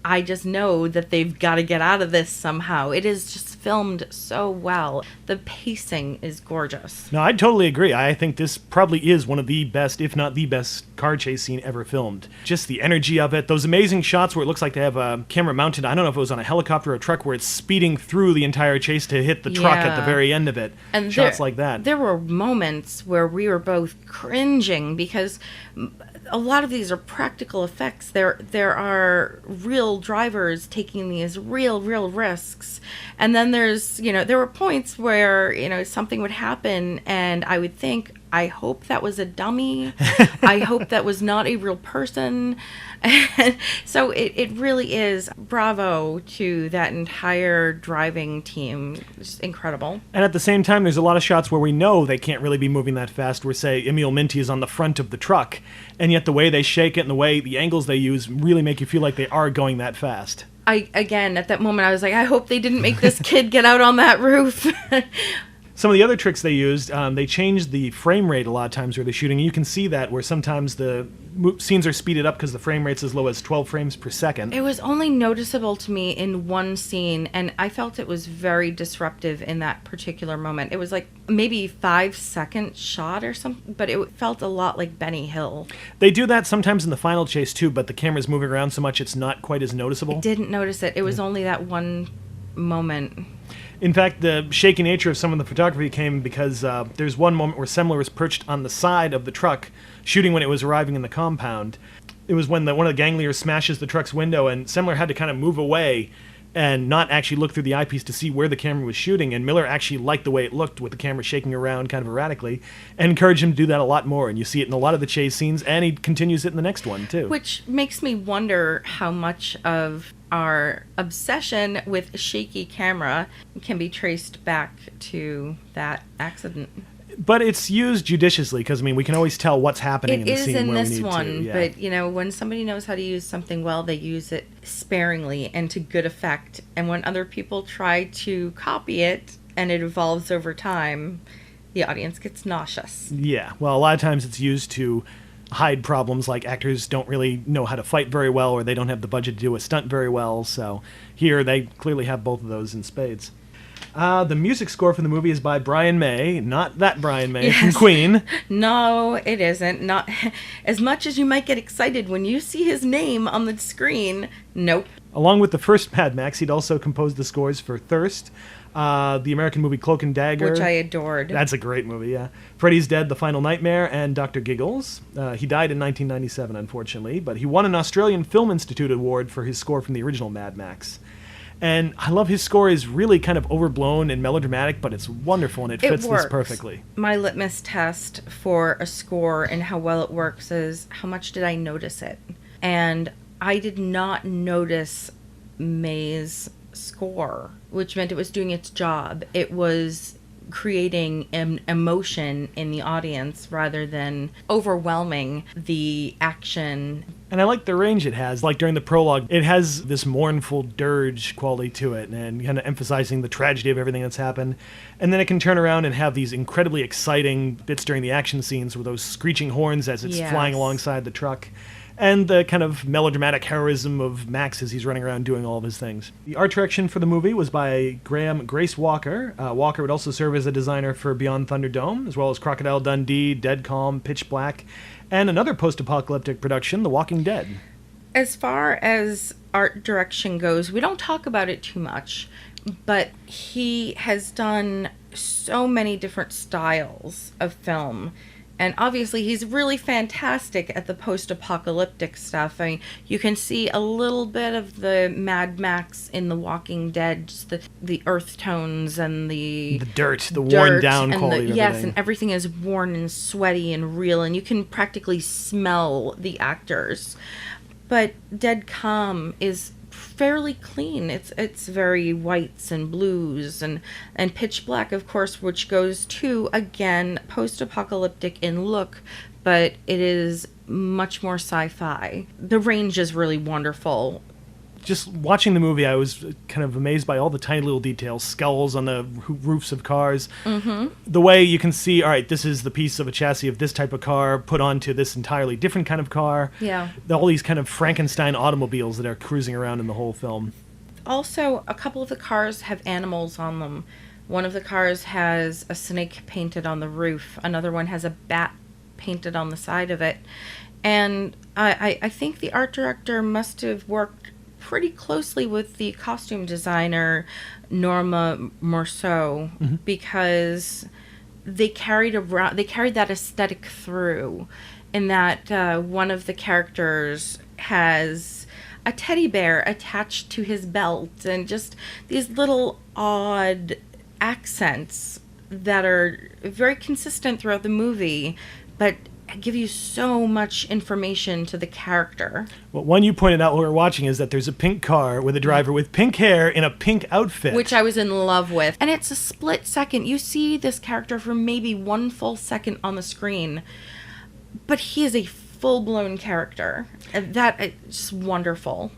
I just know that they've got to get out of this somehow. It is just filmed so well. The pacing is gorgeous. No, I totally agree. I think this probably is one of the best, if not the best, car chase scene ever filmed. Just the energy of it. Those amazing shots where it looks like they have a camera mounted, I don't know if it was on a helicopter or a truck, where it's speeding through the entire chase to hit the truck at the very end of it. And shots like that. There were moments where we were both cringing because a lot of these are practical effects. There are real drivers taking these real risks. And then there were points where, something would happen and I would think, I hope that was a dummy. I hope that was not a real person. So it really is bravo to that entire driving team. Just incredible. And at the same time, there's a lot of shots where we know they can't really be moving that fast, where, say, Emil Minty is on the front of the truck, and yet the way they shake it and the angles they use really make you feel like they are going that fast. Again, at that moment, I was like, I hope they didn't make this kid get out on that roof. Some of the other tricks they used, they changed the frame rate a lot of times where they're shooting. You can see that where sometimes the scenes are speeded up because the frame rate's as low as 12 frames per second. It was only noticeable to me in one scene, and I felt it was very disruptive in that particular moment. It was like maybe 5-second shot or something, but it felt a lot like Benny Hill. They do that sometimes in the final chase too, but the camera's moving around so much it's not quite as noticeable. I didn't notice it. It was only that one moment. In fact, the shaky nature of some of the photography came because there's one moment where Semler was perched on the side of the truck, shooting when it was arriving in the compound. It was when one of the gang leaders smashes the truck's window, and Semler had to kind of move away and not actually look through the eyepiece to see where the camera was shooting, and Miller actually liked the way it looked with the camera shaking around kind of erratically, and encouraged him to do that a lot more, and you see it in a lot of the chase scenes, and he continues it in the next one, too. Which makes me wonder how much of our obsession with shaky camera can be traced back to that accident. But it's used judiciously, because, I mean, we can always tell what's happening in the scene where we need to. It is in this one, but, you know, when somebody knows how to use something well, they use it sparingly and to good effect. And when other people try to copy it and it evolves over time, the audience gets nauseous. Yeah, well, a lot of times it's used to hide problems like actors don't really know how to fight very well, or they don't have the budget to do a stunt very well, so here they clearly have both of those in spades. The music score for the movie is by Brian May, not that Brian May from Queen. No, it isn't. Not as much as you might get excited when you see his name on the screen. Nope. Along with the first Mad Max, he'd also composed the scores for Thirst, the American movie Cloak and Dagger. Which I adored. That's a great movie, yeah. Freddy's Dead, The Final Nightmare, and Dr. Giggles. He died in 1997, unfortunately, but he won an Australian Film Institute award for his score from the original Mad Max. And I love his score is really kind of overblown and melodramatic, but it's wonderful and it fits this perfectly. My litmus test for a score and how well it works is how much did I notice it? And I did not notice May's score, which meant it was doing its job. It was creating an emotion in the audience rather than overwhelming the action. And I like the range it has. Like during the prologue, it has this mournful dirge quality to it and kind of emphasizing the tragedy of everything that's happened. And then it can turn around and have these incredibly exciting bits during the action scenes with those screeching horns as it's flying alongside the truck. And the kind of melodramatic heroism of Max as he's running around doing all of his things. The art direction for the movie was by Grace Walker. Walker would also serve as a designer for Beyond Thunderdome, as well as Crocodile Dundee, Dead Calm, Pitch Black, and another post-apocalyptic production, The Walking Dead. As far as art direction goes, we don't talk about it too much, but he has done so many different styles of film. And obviously, he's really fantastic at the post-apocalyptic stuff. I mean, you can see a little bit of the Mad Max in The Walking Dead, just the earth tones and the dirt, the worn-down quality of yes, everything. and everything is worn and sweaty and real, and you can practically smell the actors. But Dead Calm is fairly clean. It's very whites and blues and Pitch Black, of course, which goes to, again, post-apocalyptic in look, but it is much more sci-fi. The range is really wonderful. Just watching the movie, I was kind of amazed by all the tiny little details. Skulls on the roofs of cars. Mm-hmm. The way you can see, all right, this is the piece of a chassis of this type of car put onto this entirely different kind of car. Yeah. All these kind of Frankenstein automobiles that are cruising around in the whole film. Also, a couple of the cars have animals on them. One of the cars has a snake painted on the roof. Another one has a bat painted on the side of it. And I think the art director must have worked pretty closely with the costume designer Norma Morceau, because they carried that aesthetic through, in that one of the characters has a teddy bear attached to his belt, and just these little odd accents that are very consistent throughout the movie, but give you so much information to the character. Well, one you pointed out while we were watching is that there's a pink car with a driver with pink hair in a pink outfit. Which I was in love with. And it's a split second. You see this character for maybe one full second on the screen, but he is a full-blown character. That is just wonderful.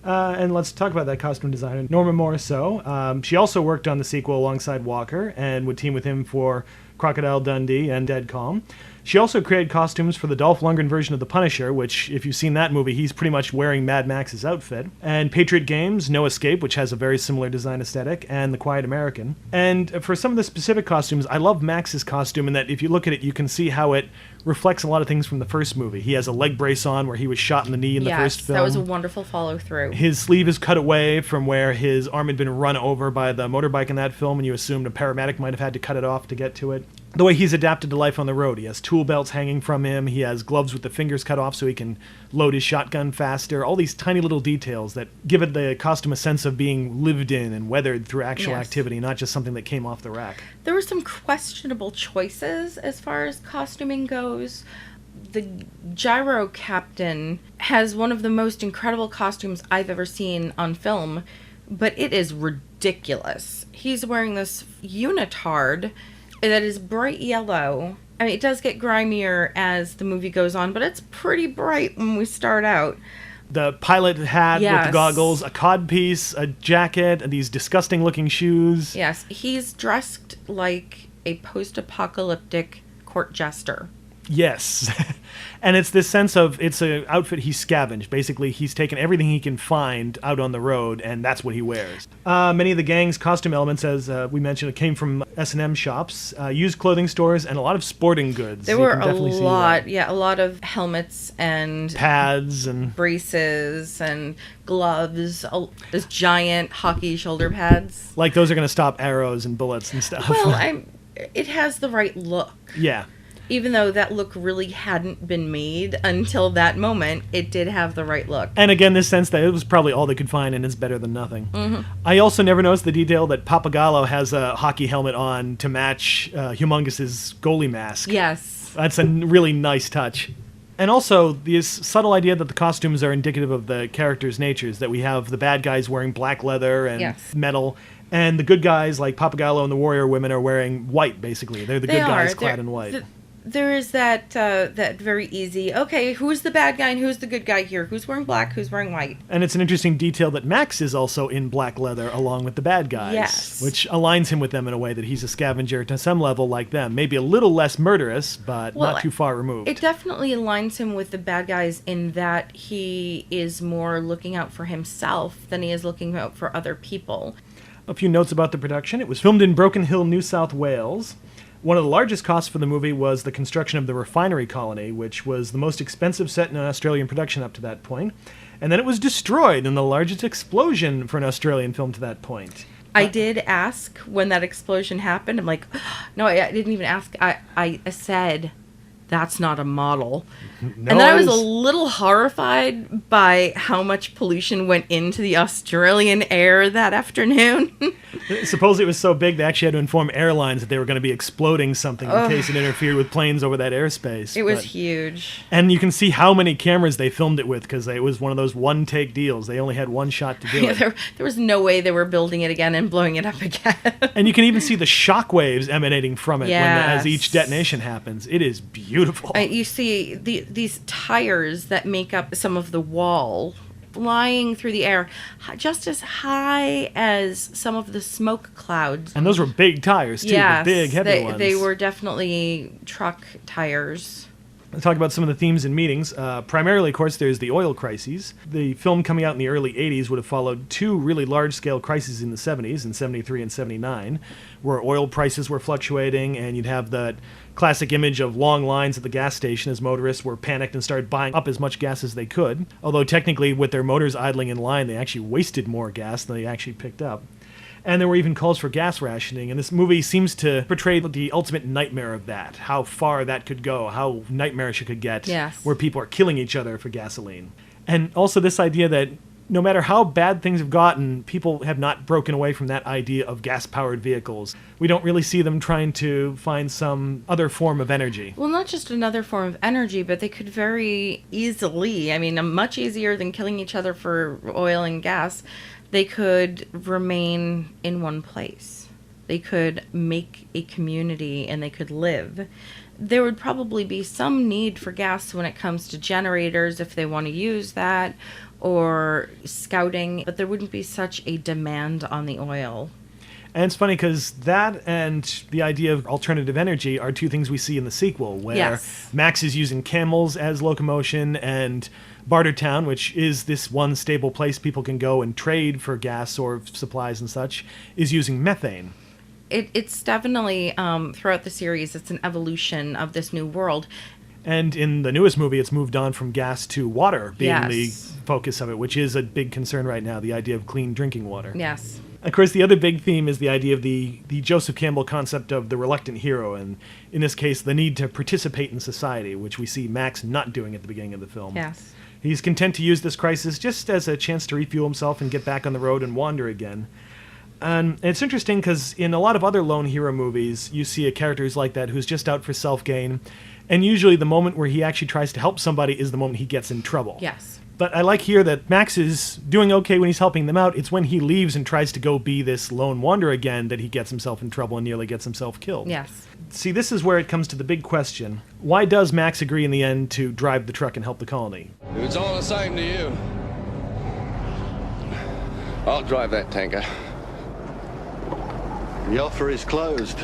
And let's talk about that costume designer, Norma Morrisseau. She also worked on the sequel alongside Walker and would team with him for Crocodile Dundee and Dead Calm. She also created costumes for the Dolph Lundgren version of The Punisher, which, if you've seen that movie, he's pretty much wearing Mad Max's outfit. And Patriot Games, No Escape, which has a very similar design aesthetic, and The Quiet American. And for some of the specific costumes, I love Max's costume in that if you look at it, you can see how it reflects a lot of things from the first movie. He has a leg brace on where he was shot in the knee in the first film. That was a wonderful follow-through. His sleeve is cut away from where his arm had been run over by the motorbike in that film, and you assumed a paramedic might have had to cut it off to get to it. The way he's adapted to life on the road. He has tool belts hanging from him. He has gloves with the fingers cut off so he can load his shotgun faster. All these tiny little details that give it the costume a sense of being lived in and weathered through actual activity, not just something that came off the rack. There were some questionable choices as far as costuming goes. The gyro captain has one of the most incredible costumes I've ever seen on film, but it is ridiculous. He's wearing this unitard that is bright yellow. I mean, it does get grimier as the movie goes on, but it's pretty bright when we start out. The pilot hat with the goggles, a codpiece, a jacket, and these disgusting-looking shoes. Yes, he's dressed like a post-apocalyptic court jester. Yes. And it's this sense of, it's an outfit he's scavenged. Basically, he's taken everything he can find out on the road, and that's what he wears. Many of the gang's costume elements, as we mentioned, came from S&M shops, used clothing stores, and a lot of sporting goods. There were a lot of helmets and pads and braces and gloves, those giant hockey shoulder pads. Like those are going to stop arrows and bullets and stuff. Well, it has the right look. Yeah. Even though that look really hadn't been made until that moment, it did have the right look. And again, this sense that it was probably all they could find, and it's better than nothing. Mm-hmm. I also never noticed the detail that Pappagallo has a hockey helmet on to match Humongous's goalie mask. Yes. That's a really nice touch. And also, this subtle idea that the costumes are indicative of the characters' natures, that we have the bad guys wearing black leather and metal, and the good guys, like Pappagallo and the Warrior Women, are wearing white, basically. They're the good guys clad in white. There is that very easy, okay, who's the bad guy and who's the good guy here? Who's wearing black, who's wearing white? And it's an interesting detail that Max is also in black leather along with the bad guys. Yes. Which aligns him with them in a way that he's a scavenger to some level like them. Maybe a little less murderous, but not too far removed. It definitely aligns him with the bad guys in that he is more looking out for himself than he is looking out for other people. A few notes about the production. It was filmed in Broken Hill, New South Wales. One of the largest costs for the movie was the construction of the refinery colony, which was the most expensive set in an Australian production up to that point. And then it was destroyed in the largest explosion for an Australian film to that point. I did ask when that explosion happened. I'm like, no, I didn't even ask. I said, that's not a model. No, and then I was a little horrified by how much pollution went into the Australian air that afternoon. Supposedly it was so big they actually had to inform airlines that they were going to be exploding something in case it interfered with planes over that airspace. It was huge. And you can see how many cameras they filmed it with because it was one of those one-take deals. They only had one shot to do it. There was no way they were building it again and blowing it up again. And you can even see the shock waves emanating from it as each detonation happens. It is beautiful. You see these tires that make up some of the wall flying through the air just as high as some of the smoke clouds. And those were big tires, too. Yes, the big, heavy ones. They were definitely truck tires. Let's talk about some of the themes and meetings. Primarily, of course, there's the oil crises. The film coming out in the early 80s would have followed two really large-scale crises in the 70s, in 73 and 79, where oil prices were fluctuating, and you'd have that classic image of long lines at the gas station as motorists were panicked and started buying up as much gas as they could. Although technically, with their motors idling in line, they actually wasted more gas than they actually picked up. And there were even calls for gas rationing, and this movie seems to portray the ultimate nightmare of that, how far that could go, how nightmarish it could get, where people are killing each other for gasoline. And also this idea that no matter how bad things have gotten, people have not broken away from that idea of gas-powered vehicles. We don't really see them trying to find some other form of energy. Well, not just another form of energy, but they could very easily, much easier than killing each other for oil and gas, they could remain in one place. They could make a community and they could live. There would probably be some need for gas when it comes to generators if they want to use that, or scouting, but there wouldn't be such a demand on the oil. And it's funny because that and the idea of alternative energy are two things we see in the sequel, where Max is using camels as locomotion, and Bartertown, which is this one stable place people can go and trade for gas or supplies and such, is using methane. It's definitely, throughout the series, it's an evolution of this new world. And in the newest movie, it's moved on from gas to water being the focus of it, which is a big concern right now, the idea of clean drinking water. Yes. Of course, the other big theme is the idea of the Joseph Campbell concept of the reluctant hero, and in this case, the need to participate in society, which we see Max not doing at the beginning of the film. Yes. He's content to use this crisis just as a chance to refuel himself and get back on the road and wander again. And it's interesting because in a lot of other lone hero movies, you see a character who's like that, who's just out for self-gain, and usually the moment where he actually tries to help somebody is the moment he gets in trouble. Yes. But I like here that Max is doing okay when he's helping them out. It's when he leaves and tries to go be this lone wanderer again that he gets himself in trouble and nearly gets himself killed. Yes. See, this is where it comes to the big question. Why does Max agree in the end to drive the truck and help the colony? If it's all the same to you, I'll drive that tanker. The offer is closed.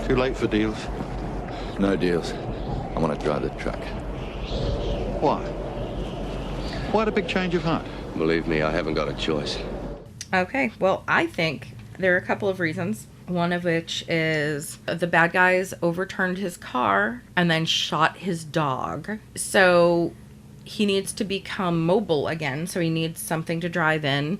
Too late for deals. No deals. I want to drive the truck. Why? Why the big change of heart? Believe me, I haven't got a choice. Okay, well, I think there are a couple of reasons. One of which is the bad guys overturned his car and then shot his dog. So he needs to become mobile again, so he needs something to drive in,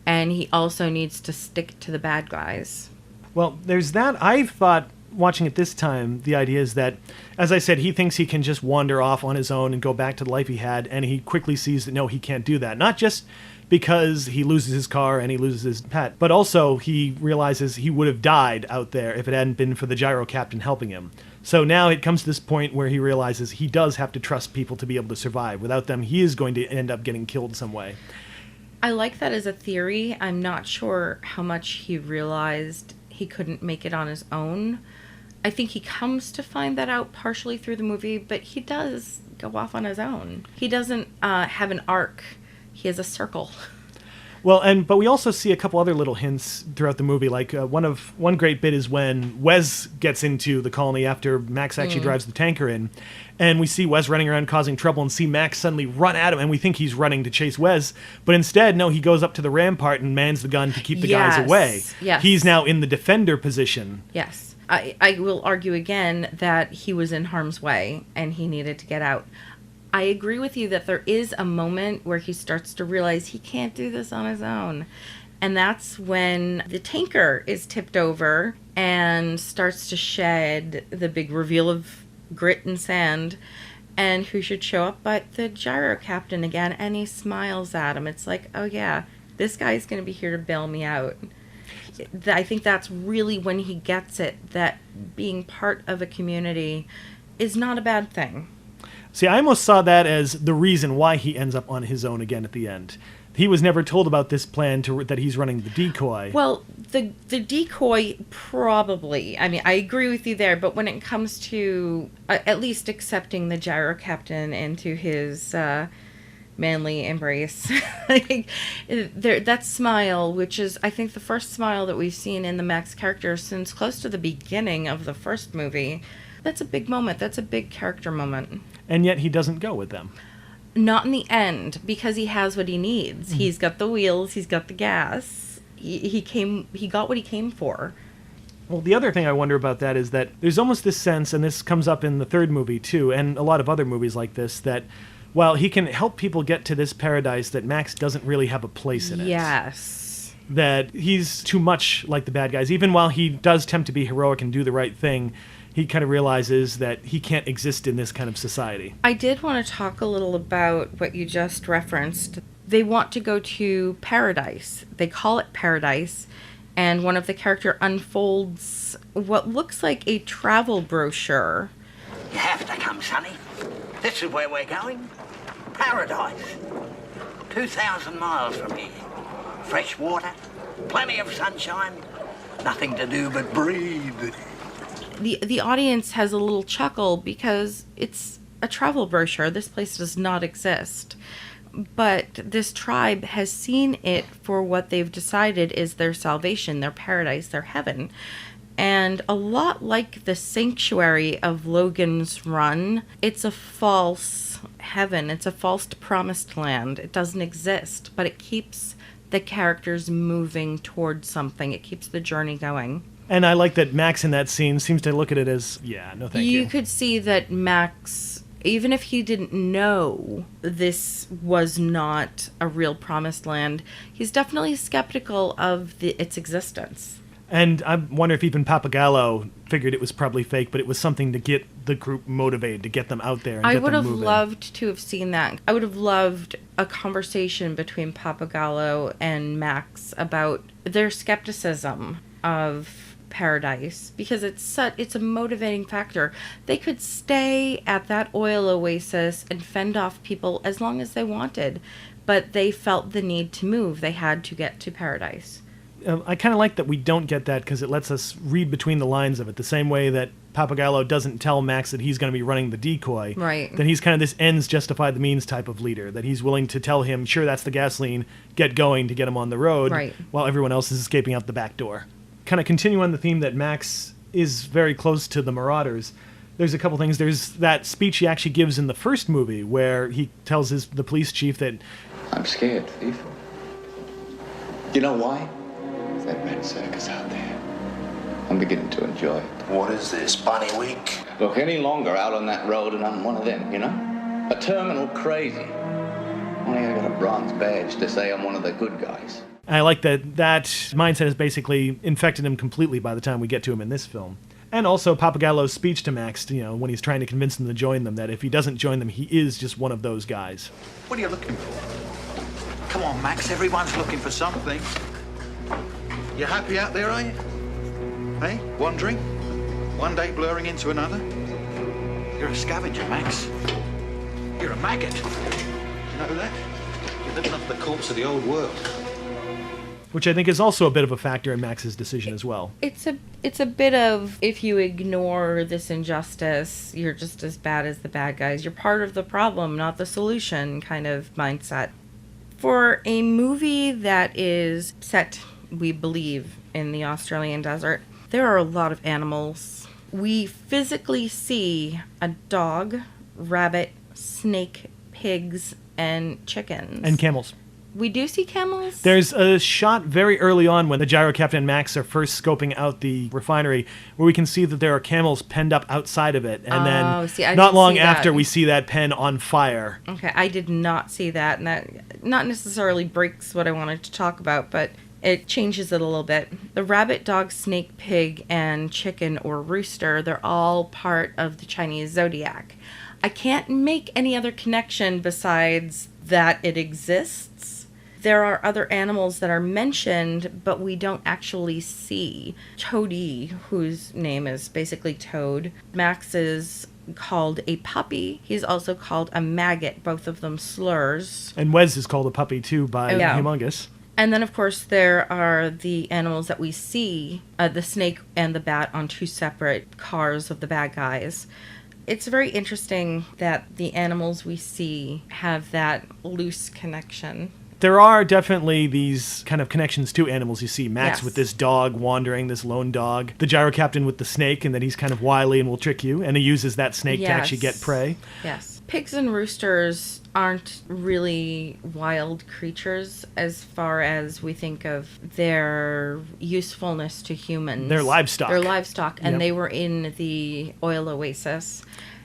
and he also needs to stick to the bad guys. Well, there's that. I thought, watching it this time, the idea is that, as I said, he thinks he can just wander off on his own and go back to the life he had, and he quickly sees that, no, he can't do that. Not just because he loses his car and he loses his pet, but also he realizes he would have died out there if it hadn't been for the gyro captain helping him. So now it comes to this point where he realizes he does have to trust people to be able to survive. Without them, he is going to end up getting killed some way. I like that as a theory. I'm not sure how much he realized he couldn't make it on his own. I think he comes to find that out partially through the movie, but he does go off on his own. He doesn't have an arc. He has a circle. Well, but we also see a couple other little hints throughout the movie. Like one great bit is when Wes gets into the colony after Max actually drives the tanker in, and we see Wes running around causing trouble, and see Max suddenly run at him, and we think he's running to chase Wes, but instead, no, he goes up to the rampart and mans the gun to keep the guys away. Yes. He's now in the defender position. Yes. I will argue again that he was in harm's way and he needed to get out. I agree with you that there is a moment where he starts to realize he can't do this on his own. And that's when the tanker is tipped over and starts to shed the big reveal of grit and sand. And who should show up but the gyro captain again. And he smiles at him. It's like, oh yeah, this guy's going to be here to bail me out. I think that's really when he gets it, that being part of a community is not a bad thing. See, I almost saw that as the reason why he ends up on his own again at the end. He was never told about this plan that he's running the decoy. Well, the decoy probably. I mean, I agree with you there, but when it comes to at least accepting the gyro captain into his manly embrace, that smile, which is, I think, the first smile that we've seen in the Max character since close to the beginning of the first movie, that's a big moment. That's a big character moment. And yet he doesn't go with them. Not in the end, because he has what he needs. He's got the wheels, he's got the gas. He got what he came for. Well, the other thing I wonder about that is that there's almost this sense, and this comes up in the third movie too, and a lot of other movies like this, that while he can help people get to this paradise, that Max doesn't really have a place in it. Yes. That he's too much like the bad guys. Even while he does attempt to be heroic and do the right thing, he kind of realizes that he can't exist in this kind of society. I did want to talk a little about what you just referenced. They want to go to paradise. They call it paradise, and one of the character unfolds what looks like a travel brochure. You have to come, Sonny. This is where we're going. Paradise. 2,000 miles from here. Fresh water, plenty of sunshine, nothing to do but breathe. The audience has a little chuckle because it's a travel brochure. This place does not exist. But this tribe has seen it for what they've decided is their salvation, their paradise, their heaven. And a lot like the sanctuary of Logan's Run, it's a false heaven. It's a false promised land. It doesn't exist, but it keeps the characters moving towards something. It keeps the journey going. And I like that Max in that scene seems to look at it as, yeah, no thank you. You could see that Max, even if he didn't know this was not a real promised land, he's definitely skeptical of its existence. And I wonder if even Pappagallo figured it was probably fake, but it was something to get the group motivated, to get them out there and I get would them have moving. loved to have seen that. I would have loved a conversation between Pappagallo and Max about their skepticism of paradise, because it's a motivating factor. They could stay at that oil oasis and fend off people as long as they wanted, but they felt the need to move. They had to get to paradise. I kind of like that we don't get that because it lets us read between the lines of it, the same way that Pappagallo doesn't tell Max that he's going to be running the decoy. Right. Then he's kind of this ends justify the means type of leader, that he's willing to tell him, sure, that's the gasoline, get going to get him on the road, right, while everyone else is escaping out the back door. Kind of continue on the theme that Max is very close to the Marauders. There's a couple things. There's that speech he actually gives in the first movie where he tells the police chief that... I'm scared, Thief. You know why? That red circus out there. I'm beginning to enjoy it. What is this, Bunny Week? Look, any longer out on that road and I'm one of them, you know? A terminal crazy. Only I got a bronze badge to say I'm one of the good guys. I like that mindset has basically infected him completely by the time we get to him in this film. And also Pappagallo's speech to Max, when he's trying to convince him to join them, that if he doesn't join them, he is just one of those guys. What are you looking for? Come on, Max, everyone's looking for something. You happy out there, are you? Hey, wandering? One day blurring into another? You're a scavenger, Max. You're a maggot. You know that? You're living off the corpse of the old world. Which I think is also a bit of a factor in Max's decision as well. It's a bit of, if you ignore this injustice, you're just as bad as the bad guys. You're part of the problem, not the solution kind of mindset. For a movie that is set, we believe, in the Australian desert, there are a lot of animals. We physically see a dog, rabbit, snake, pigs, and chickens. And camels. We do see camels? There's a shot very early on when the gyro captain and Max are first scoping out the refinery where we can see that there are camels penned up outside of it. And then not long after, we see that pen on fire. Okay, I did not see that. And that not necessarily breaks what I wanted to talk about, but it changes it a little bit. The rabbit, dog, snake, pig, and chicken or rooster, they're all part of the Chinese zodiac. I can't make any other connection besides that it exists. There are other animals that are mentioned, but we don't actually see. Toadie, whose name is basically Toad. Max is called a puppy. He's also called a maggot, both of them slurs. And Wes is called a puppy, too, by Humongous. And then, of course, there are the animals that we see, the snake and the bat on two separate cars of the bad guys. It's very interesting that the animals we see have that loose connection. There are definitely these kind of connections to animals. You see Max Yes. with this dog wandering, this lone dog. The gyro captain with the snake, and that he's kind of wily and will trick you. And he uses that snake to actually get prey. Yes. Pigs and roosters aren't really wild creatures as far as we think of their usefulness to humans. They're livestock. They're livestock, and Yep. they were in the oil oasis.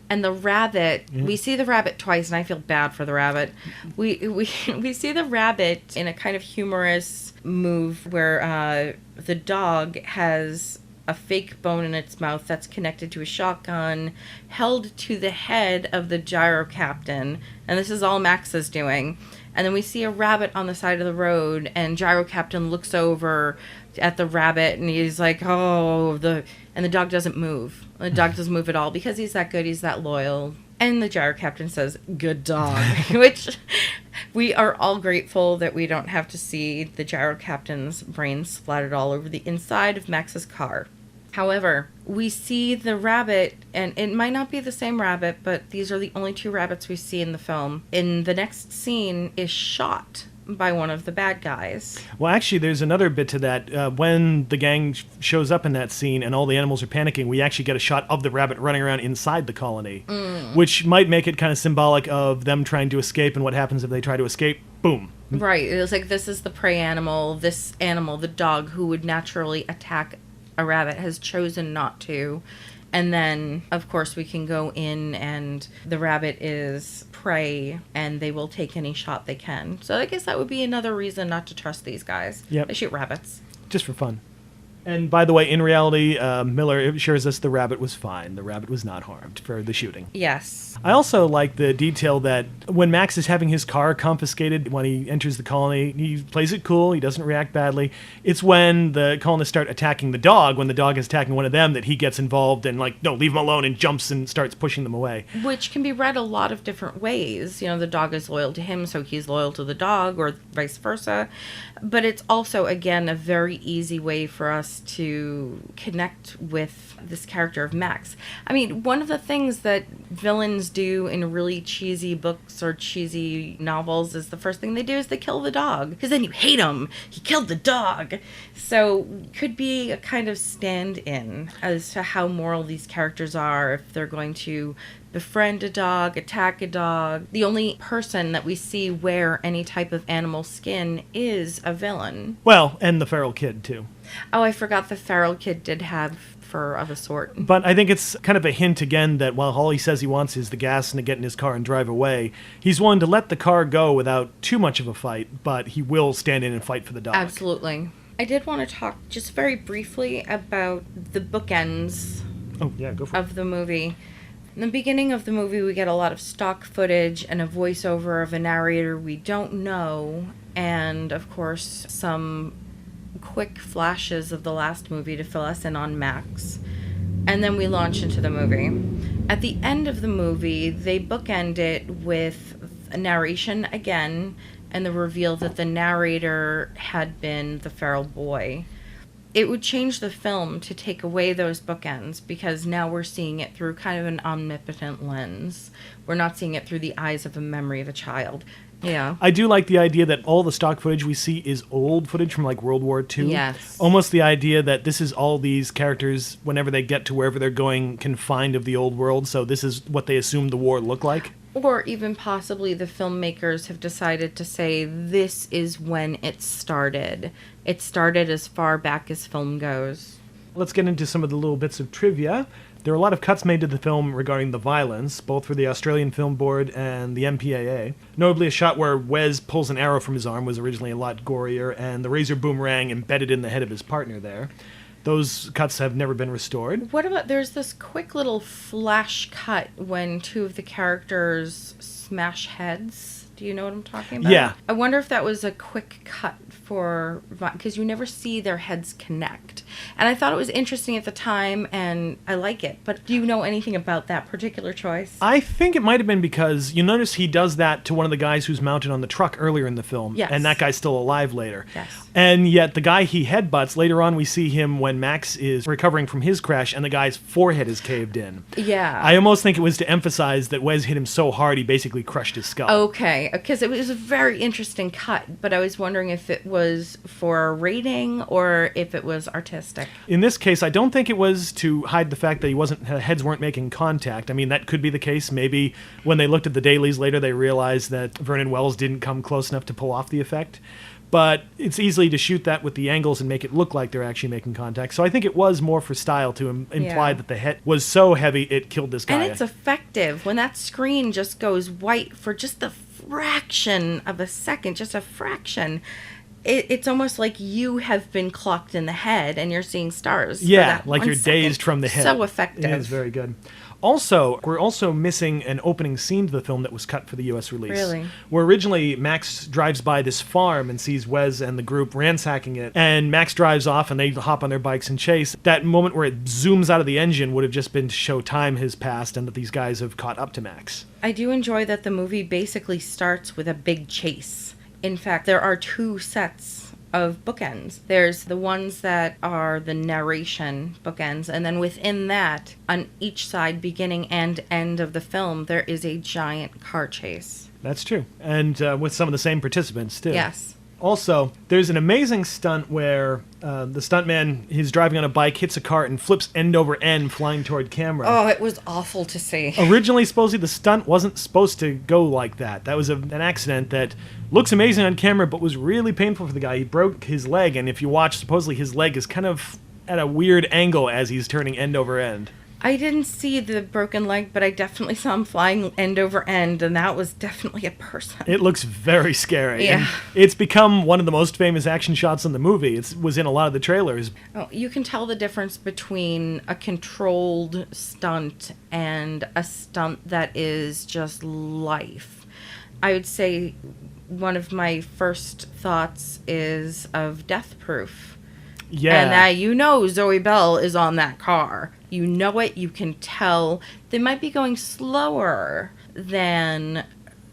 And the rabbit, we see the rabbit twice, and I feel bad for the rabbit. We see the rabbit in a kind of humorous move where the dog has a fake bone in its mouth that's connected to a shotgun, held to the head of the gyro captain, and this is all Max is doing. And then we see a rabbit on the side of the road, and gyro captain looks over at the rabbit, and he's like, and the dog doesn't move. The dog doesn't move at all because he's that good, he's that loyal. And the gyro captain says, "Good dog," which we are all grateful that we don't have to see the gyro captain's brains splattered all over the inside of Max's car. However, we see the rabbit, and it might not be the same rabbit, but these are the only 2 rabbits we see in the film. In the next scene is shot by one of the bad guys. Well, actually, there's another bit to that. When the gang shows up in that scene and all the animals are panicking, we actually get a shot of the rabbit running around inside the colony, which might make it kind of symbolic of them trying to escape, and what happens if they try to escape. Boom. Right. It was like, this is the prey animal. This animal, the dog, who would naturally attack a rabbit, has chosen not to. And then, of course, we can go in and the rabbit is prey and they will take any shot they can. So I guess that would be another reason not to trust these guys. Yep. They shoot rabbits. Just for fun. And by the way, in reality, Miller assures us the rabbit was fine. The rabbit was not harmed for the shooting. Yes. I also like the detail that when Max is having his car confiscated when he enters the colony, he plays it cool, he doesn't react badly. It's when the colonists start attacking the dog, when the dog is attacking one of them, that he gets involved and like, no, leave him alone, and jumps and starts pushing them away. Which can be read a lot of different ways. You know, the dog is loyal to him, so he's loyal to the dog, or vice versa. But it's also, again, a very easy way for us to connect with this character of Max. I mean, one of the things that villains do in really cheesy books or cheesy novels is the first thing they do is they kill the dog. Because then you hate him. He killed the dog. So could be a kind of stand-in as to how moral these characters are, if they're going to befriend a dog, attack a dog. The only person that we see wear any type of animal skin is a villain. Well, and the feral kid, too. Oh, I forgot the feral kid did have fur of a sort. But I think it's kind of a hint again that while all he says he wants is the gas and to get in his car and drive away, he's willing to let the car go without too much of a fight, but he will stand in and fight for the dog. Absolutely. I did want to talk just very briefly about the bookends of the movie. In the beginning of the movie, we get a lot of stock footage and a voiceover of a narrator we don't know, and of course some quick flashes of the last movie to fill us in on Max. And then we launch into the movie. At the end of the movie, they bookend it with a narration again, and the reveal that the narrator had been the feral boy. It would change the film to take away those bookends, because now we're seeing it through kind of an omnipotent lens. We're not seeing it through the eyes of a memory of a child. Yeah. I do like the idea that all the stock footage we see is old footage from like World War II. Yes. Almost the idea that this is all these characters, whenever they get to wherever they're going, confined of the old world, so this is what they assume the war looked like. Or even possibly the filmmakers have decided to say this is when it started. It started as far back as film goes. Let's get into some of the little bits of trivia. There are a lot of cuts made to the film regarding the violence, both for the Australian Film Board and the MPAA. Notably, a shot where Wes pulls an arrow from his arm was originally a lot gorier, and the razor boomerang embedded in the head of his partner there. Those cuts have never been restored. What about, there's this quick little flash cut when 2 of the characters smash heads. Do you know what I'm talking about? Yeah. I wonder if that was a quick cut for, because you never see their heads connect. And I thought it was interesting at the time, and I like it. But do you know anything about that particular choice? I think it might have been because you notice he does that to one of the guys who's mounted on the truck earlier in the film. Yes. And that guy's still alive later. Yes. And yet the guy he headbutts, later on we see him when Max is recovering from his crash and the guy's forehead is caved in. Yeah. I almost think it was to emphasize that Wes hit him so hard he basically crushed his skull. Okay, because it was a very interesting cut, but I was wondering if it was for a rating or if it was artistic. In this case, I don't think it was to hide the fact that heads weren't making contact. I mean, that could be the case. Maybe when they looked at the dailies later, they realized that Vernon Wells didn't come close enough to pull off the effect. But it's easy to shoot that with the angles and make it look like they're actually making contact. So I think it was more for style to imply that the head was so heavy it killed this guy. And it's effective when that screen just goes white for just a fraction of a second, just a fraction. It's almost like you have been clocked in the head and you're seeing stars. Yeah, like you're dazed from the head. So effective. It is very good. Also, we're also missing an opening scene to the film that was cut for the U.S. release. Really? Where originally Max drives by this farm and sees Wes and the group ransacking it, and Max drives off and they hop on their bikes and chase. That moment where it zooms out of the engine would have just been to show time has passed and that these guys have caught up to Max. I do enjoy that the movie basically starts with a big chase. In fact, there are 2 sets of bookends. There's the ones that are the narration bookends, and then within that, on each side, beginning and end of the film, there is a giant car chase. That's true. And with some of the same participants, too. Yes. Also, there's an amazing stunt where the stuntman, he's driving on a bike, hits a cart, and flips end over end, flying toward camera. Oh, it was awful to see. Originally, supposedly, the stunt wasn't supposed to go like that. That was an accident that looks amazing on camera, but was really painful for the guy. He broke his leg, and if you watch, supposedly his leg is kind of at a weird angle as he's turning end over end. I didn't see the broken leg, but I definitely saw him flying end over end, and that was definitely a person. It looks very scary. Yeah. And it's become one of the most famous action shots in the movie. It was in a lot of the trailers. Oh, you can tell the difference between a controlled stunt and a stunt that is just life. I would say one of my first thoughts is of Death Proof. Yeah. And you know Zoe Bell is on that car. You know it, you can tell. They might be going slower than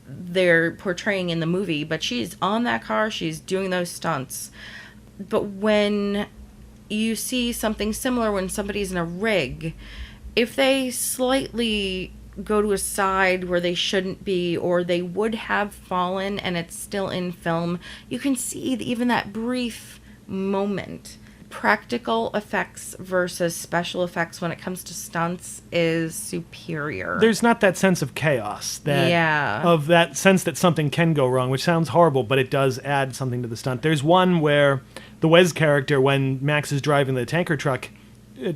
they're portraying in the movie, but she's on that car, she's doing those stunts. But when you see something similar when somebody's in a rig, if they slightly go to a side where they shouldn't be, or they would have fallen and it's still in film, you can see even that brief moment. Practical effects versus special effects when it comes to stunts is superior. There's not that sense of chaos, Yeah. of that sense that something can go wrong, which sounds horrible, but it does add something to the stunt. There's one where the Wes character, when Max is driving the tanker truck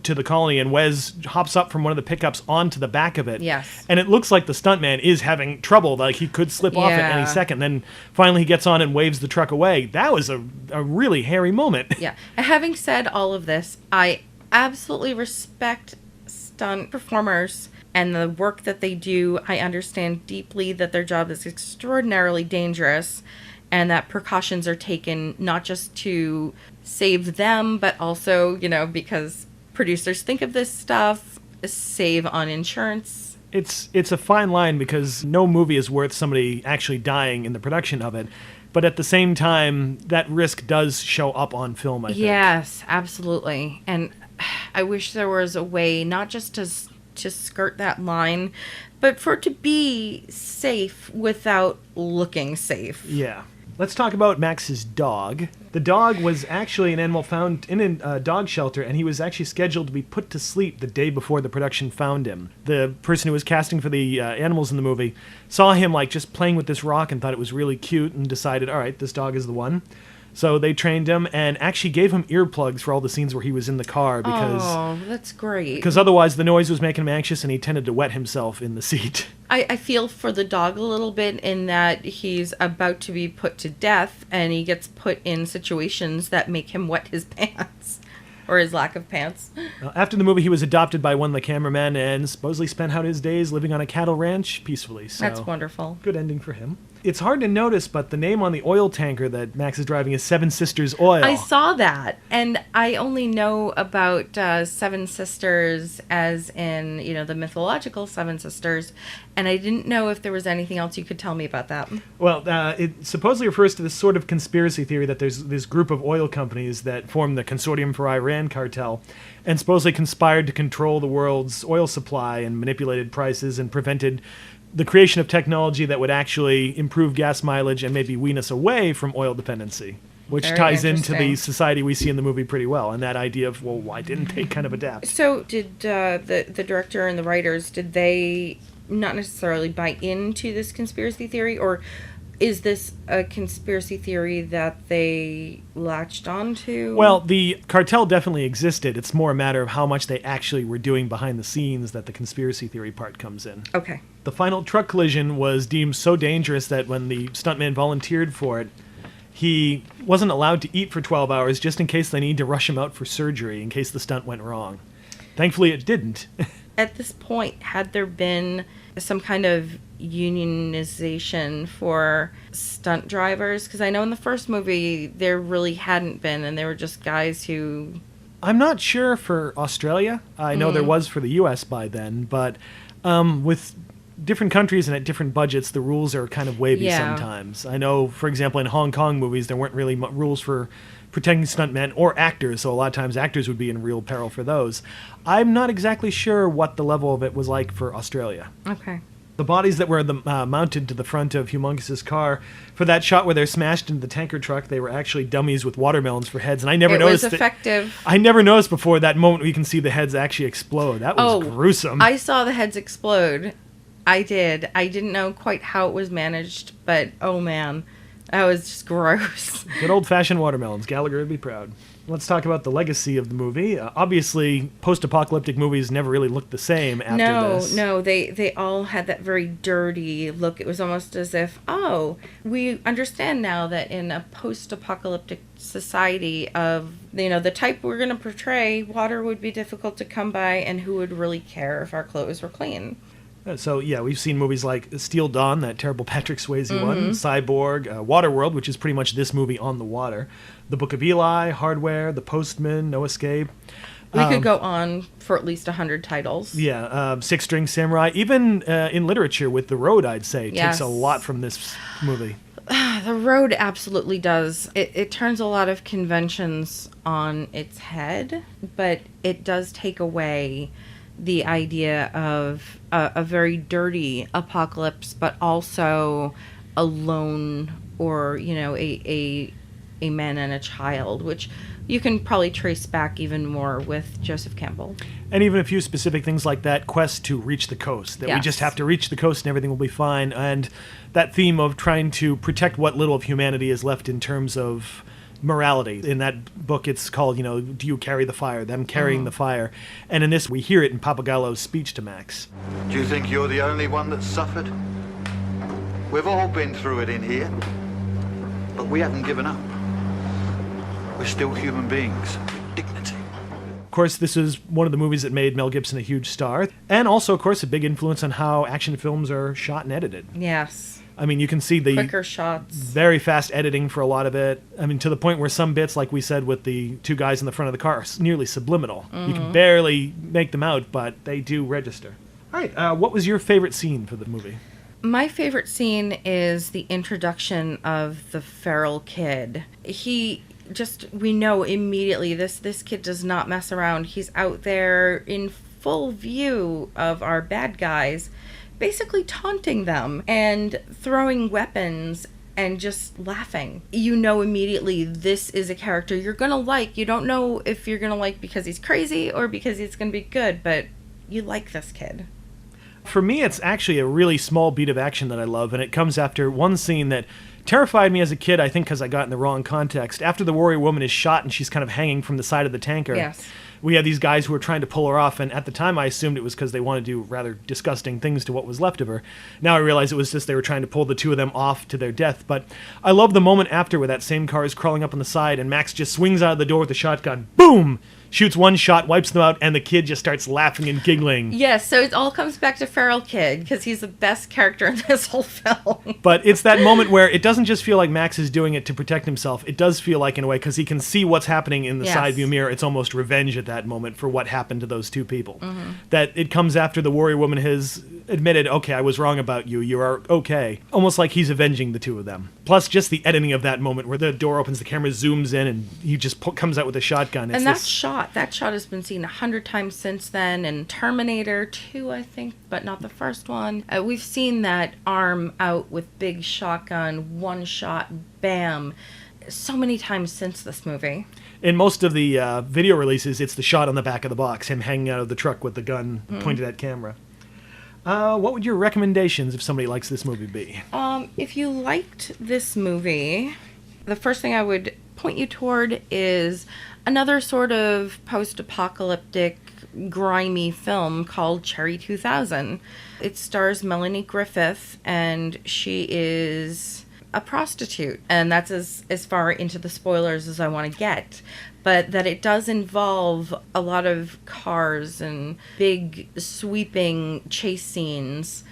to the colony, and Wes hops up from one of the pickups onto the back of it. Yes. And it looks like the stuntman is having trouble, like he could slip off at any second. Then finally he gets on and waves the truck away. That was a really hairy moment. Yeah. And having said all of this, I absolutely respect stunt performers and the work that they do. I understand deeply that their job is extraordinarily dangerous and that precautions are taken not just to save them, but also, because producers think of this stuff, save on insurance. It's a fine line because no movie is worth somebody actually dying in the production of it. But at the same time, that risk does show up on film, I think. Yes, absolutely. And I wish there was a way not just to skirt that line, but for it to be safe without looking safe. Yeah. Let's talk about Max's dog. The dog was actually an animal found in a dog shelter, and he was actually scheduled to be put to sleep the day before the production found him. The person who was casting for the animals in the movie saw him just playing with this rock and thought it was really cute and decided, all right, this dog is the one. So they trained him and actually gave him earplugs for all the scenes where he was in the car because... Oh, that's great. Because otherwise the noise was making him anxious and he tended to wet himself in the seat. I feel for the dog a little bit in that he's about to be put to death and he gets put in situations that make him wet his pants. Or his lack of pants. After the movie, he was adopted by one of the cameramen and supposedly spent out his days living on a cattle ranch peacefully. So that's wonderful. Good ending for him. It's hard to notice, but the name on the oil tanker that Max is driving is Seven Sisters Oil. I saw that, and I only know about Seven Sisters as in, the mythological Seven Sisters, and I didn't know if there was anything else you could tell me about that. Well, it supposedly refers to this sort of conspiracy theory that there's this group of oil companies that form the Consortium for Iran cartel and supposedly conspired to control the world's oil supply and manipulated prices and prevented the creation of technology that would actually improve gas mileage and maybe wean us away from oil dependency, which Very ties into interesting. the society we see in the movie pretty well, and that idea of, well, why didn't they kind of adapt? So did the director and the writers, did they not necessarily buy into this conspiracy theory, or is this a conspiracy theory that they latched onto? Well, the cartel definitely existed. It's more a matter of how much they actually were doing behind the scenes that the conspiracy theory part comes in. Okay. The final truck collision was deemed so dangerous that when the stuntman volunteered for it, he wasn't allowed to eat for 12 hours just in case they need to rush him out for surgery in case the stunt went wrong. Thankfully, it didn't. At this point, had there been some kind of unionization for stunt drivers? Because I know in the first movie there really hadn't been, and they were just guys who... I'm not sure for Australia. I know there was for the U.S. by then, but with different countries and at different budgets, the rules are kind of wavy Yeah. sometimes. I know, for example, in Hong Kong movies, there weren't really rules for protecting stuntmen or actors, so a lot of times actors would be in real peril for those. I'm not exactly sure what the level of it was like for Australia. Okay. The bodies that were mounted to the front of Humongous's car, for that shot where they're smashed into the tanker truck, they were actually dummies with watermelons for heads, and I never noticed it was effective. I never noticed before that moment where you can see the heads actually explode. That was gruesome. I saw the heads explode. I did. I didn't know quite how it was managed, but oh man, that was just gross. Good old-fashioned watermelons. Gallagher would be proud. Let's talk about the legacy of the movie. Obviously, post-apocalyptic movies never really looked the same after this. No, they all had that very dirty look. It was almost as if, we understand now that in a post-apocalyptic society of, the type we're going to portray, water would be difficult to come by, and who would really care if our clothes were clean? So, yeah, we've seen movies like Steel Dawn, that terrible Patrick Swayze one, Cyborg, Waterworld, which is pretty much this movie on the water, The Book of Eli, Hardware, The Postman, No Escape. We could go on for at least 100 titles. Yeah, Six String Samurai. Even in literature with The Road, I'd say, takes a lot from this movie. The Road absolutely does. It turns a lot of conventions on its head, but it does take away the idea of a very dirty apocalypse, but also a lone or, a man and a child, which you can probably trace back even more with Joseph Campbell. And even a few specific things like that quest to reach the coast, that we just have to reach the coast and everything will be fine. And that theme of trying to protect what little of humanity is left in terms of morality. In that book, it's called, Do You Carry the Fire? Them carrying the fire. And in this, we hear it in Pappagallo's speech to Max. Do you think you're the only one that's suffered? We've all been through it in here, but we haven't given up. We're still human beings with dignity. Of course, this is one of the movies that made Mel Gibson a huge star. And also, of course, a big influence on how action films are shot and edited. Yes. I mean, you can see the quicker shots, very fast editing for a lot of it. I mean, to the point where some bits, like we said with the two guys in the front of the car, are nearly subliminal. You can barely make them out, but they do register. All right, what was your favorite scene for the movie? My favorite scene is the introduction of the feral kid. We know immediately this kid does not mess around. He's out there in full view of our bad guys, basically taunting them and throwing weapons and just laughing. You know immediately this is a character you're gonna like. You don't know if you're gonna like because he's crazy or because he's gonna be good, but you like this kid. For me, it's actually a really small beat of action that I love, and it comes after one scene that terrified me as a kid, I think because I got in the wrong context. After the warrior woman is shot and she's kind of hanging from the side of the tanker, yes, we have these guys who are trying to pull her off, and at the time I assumed it was because they wanted to do rather disgusting things to what was left of her. Now I realize it was just they were trying to pull the two of them off to their death, but I love the moment after where that same car is crawling up on the side and Max just swings out of the door with the shotgun, boom! Shoots one shot, wipes them out, and the kid just starts laughing and giggling. Yes, so it all comes back to Feral Kid, because he's the best character in this whole film. But it's that moment where it doesn't just feel like Max is doing it to protect himself. It does feel like, in a way, because he can see what's happening in the side view mirror, it's almost revenge at that moment for what happened to those two people. That it comes after the warrior woman has admitted, okay, I was wrong about you, you are okay. Almost like he's avenging the two of them. Plus, just the editing of that moment where the door opens, the camera zooms in, and he just comes out with a shotgun. It's and that shot has been seen 100 times since then in Terminator 2, I think, but not the first one. We've seen that arm out with big shotgun, one shot, bam, so many times since this movie. In most of the video releases, it's the shot on the back of the box, him hanging out of the truck with the gun pointed at camera. What would your recommendations if somebody likes this movie be? If you liked this movie, the first thing I would point you toward is another sort of post-apocalyptic, grimy film called Cherry 2000. It stars Melanie Griffith, and she is a prostitute. And that's as far into the spoilers as I want to get. But that it does involve a lot of cars and big sweeping chase scenes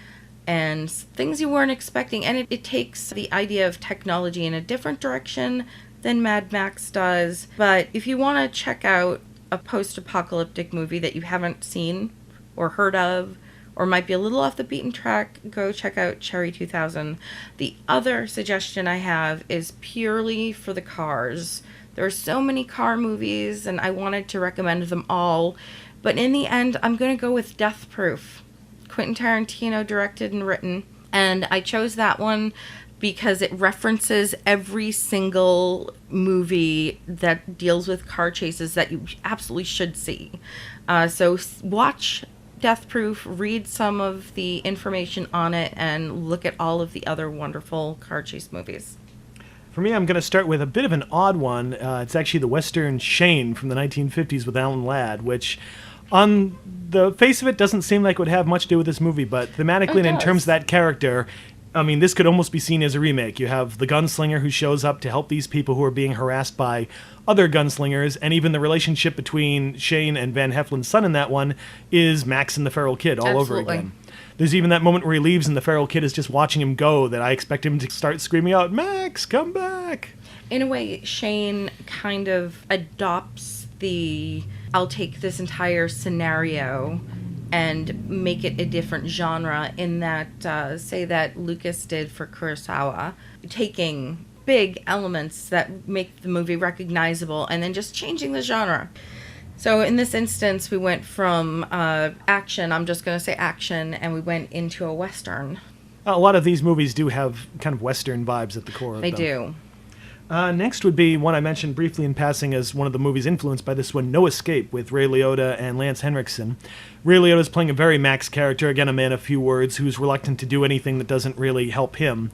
and things you weren't expecting. And it takes the idea of technology in a different direction than Mad Max does. But if you want to check out a post-apocalyptic movie that you haven't seen or heard of or might be a little off the beaten track, go check out Cherry 2000. The other suggestion I have is purely for the cars. There are so many car movies, and I wanted to recommend them all, but in the end, I'm going to go with Death Proof. Quentin Tarantino directed and written, and I chose that one because it references every single movie that deals with car chases that you absolutely should see. So watch Death Proof, read some of the information on it, and look at all of the other wonderful car chase movies. For me, I'm going to start with a bit of an odd one. It's actually the Western Shane from the 1950s with Alan Ladd, which on the face of it doesn't seem like it would have much to do with this movie, but thematically and in terms of that character, I mean, this could almost be seen as a remake. You have the gunslinger who shows up to help these people who are being harassed by other gunslingers, and even the relationship between Shane and Van Heflin's son in that one is Max and the feral kid all over again. There's even that moment where he leaves and the feral kid is just watching him go that I expect him to start screaming out, "Max, come back!" In a way, Shane kind of adopts the, I'll take this entire scenario and make it a different genre in that, say that Lucas did for Kurosawa, taking big elements that make the movie recognizable and then just changing the genre. So in this instance, we went from action, I'm just going to say action, and we went into a Western. A lot of these movies do have kind of Western vibes at the core of them. They do. Next would be one I mentioned briefly in passing as one of the movies influenced by this one, No Escape, with Ray Liotta and Lance Henriksen. Ray Liotta is playing a very Max character, again a man of few words, who's reluctant to do anything that doesn't really help him.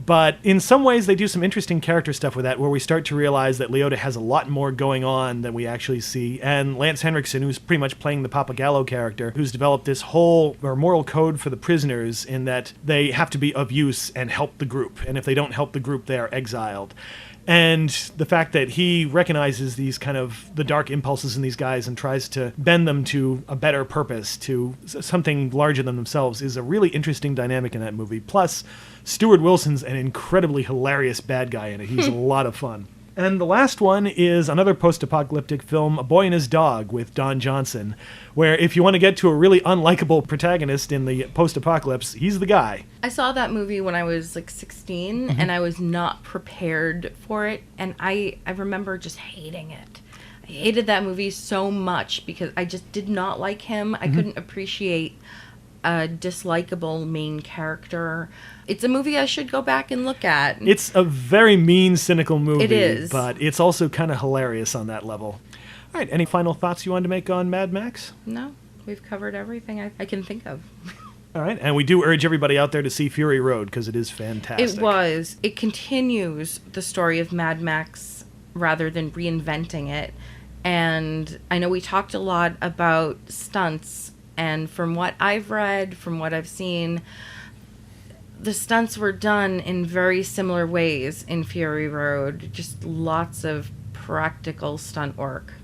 But in some ways, they do some interesting character stuff with that, where we start to realize that Liotta has a lot more going on than we actually see. And Lance Henriksen, who's pretty much playing the Pappagallo character, who's developed this whole moral code for the prisoners in that they have to be of use and help the group. And if they don't help the group, they are exiled. And the fact that he recognizes these kind of the dark impulses in these guys and tries to bend them to a better purpose, to something larger than themselves, is a really interesting dynamic in that movie. Plus, Stuart Wilson's an incredibly hilarious bad guy in it. He's a lot of fun. And the last one is another post-apocalyptic film, A Boy and His Dog, with Don Johnson, where if you want to get to a really unlikable protagonist in the post-apocalypse, he's the guy. I saw that movie when I was like 16, and I was not prepared for it, and I remember just hating it. I hated that movie so much because I just did not like him. I couldn't appreciate a dislikable main character. It's a movie I should go back and look at. It's a very mean, cynical movie. It is. But it's also kind of hilarious on that level. All right, any final thoughts you wanted to make on Mad Max? No, we've covered everything I can think of. All right, and we do urge everybody out there to see Fury Road, because it is fantastic. It continues the story of Mad Max rather than reinventing it. And I know we talked a lot about stunts, and from what I've read, from what I've seen, the stunts were done in very similar ways in Fury Road. Just lots of practical stunt work.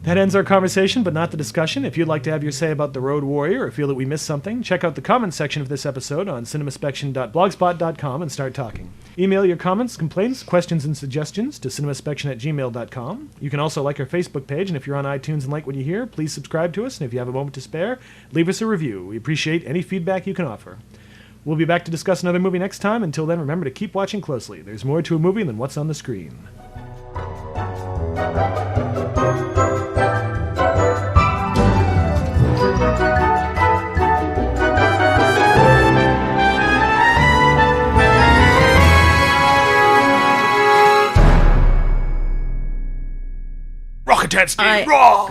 That ends our conversation, but not the discussion. If you'd like to have your say about The Road Warrior or feel that we missed something, check out the comments section of this episode on cinemaspection.blogspot.com and start talking. Email your comments, complaints, questions, and suggestions to cinemaspection@gmail.com. You can also like our Facebook page, and if you're on iTunes and like what you hear, please subscribe to us, and if you have a moment to spare, leave us a review. We appreciate any feedback you can offer. We'll be back to discuss another movie next time. Until then, remember to keep watching closely. There's more to a movie than what's on the screen. Rockatansky, raw!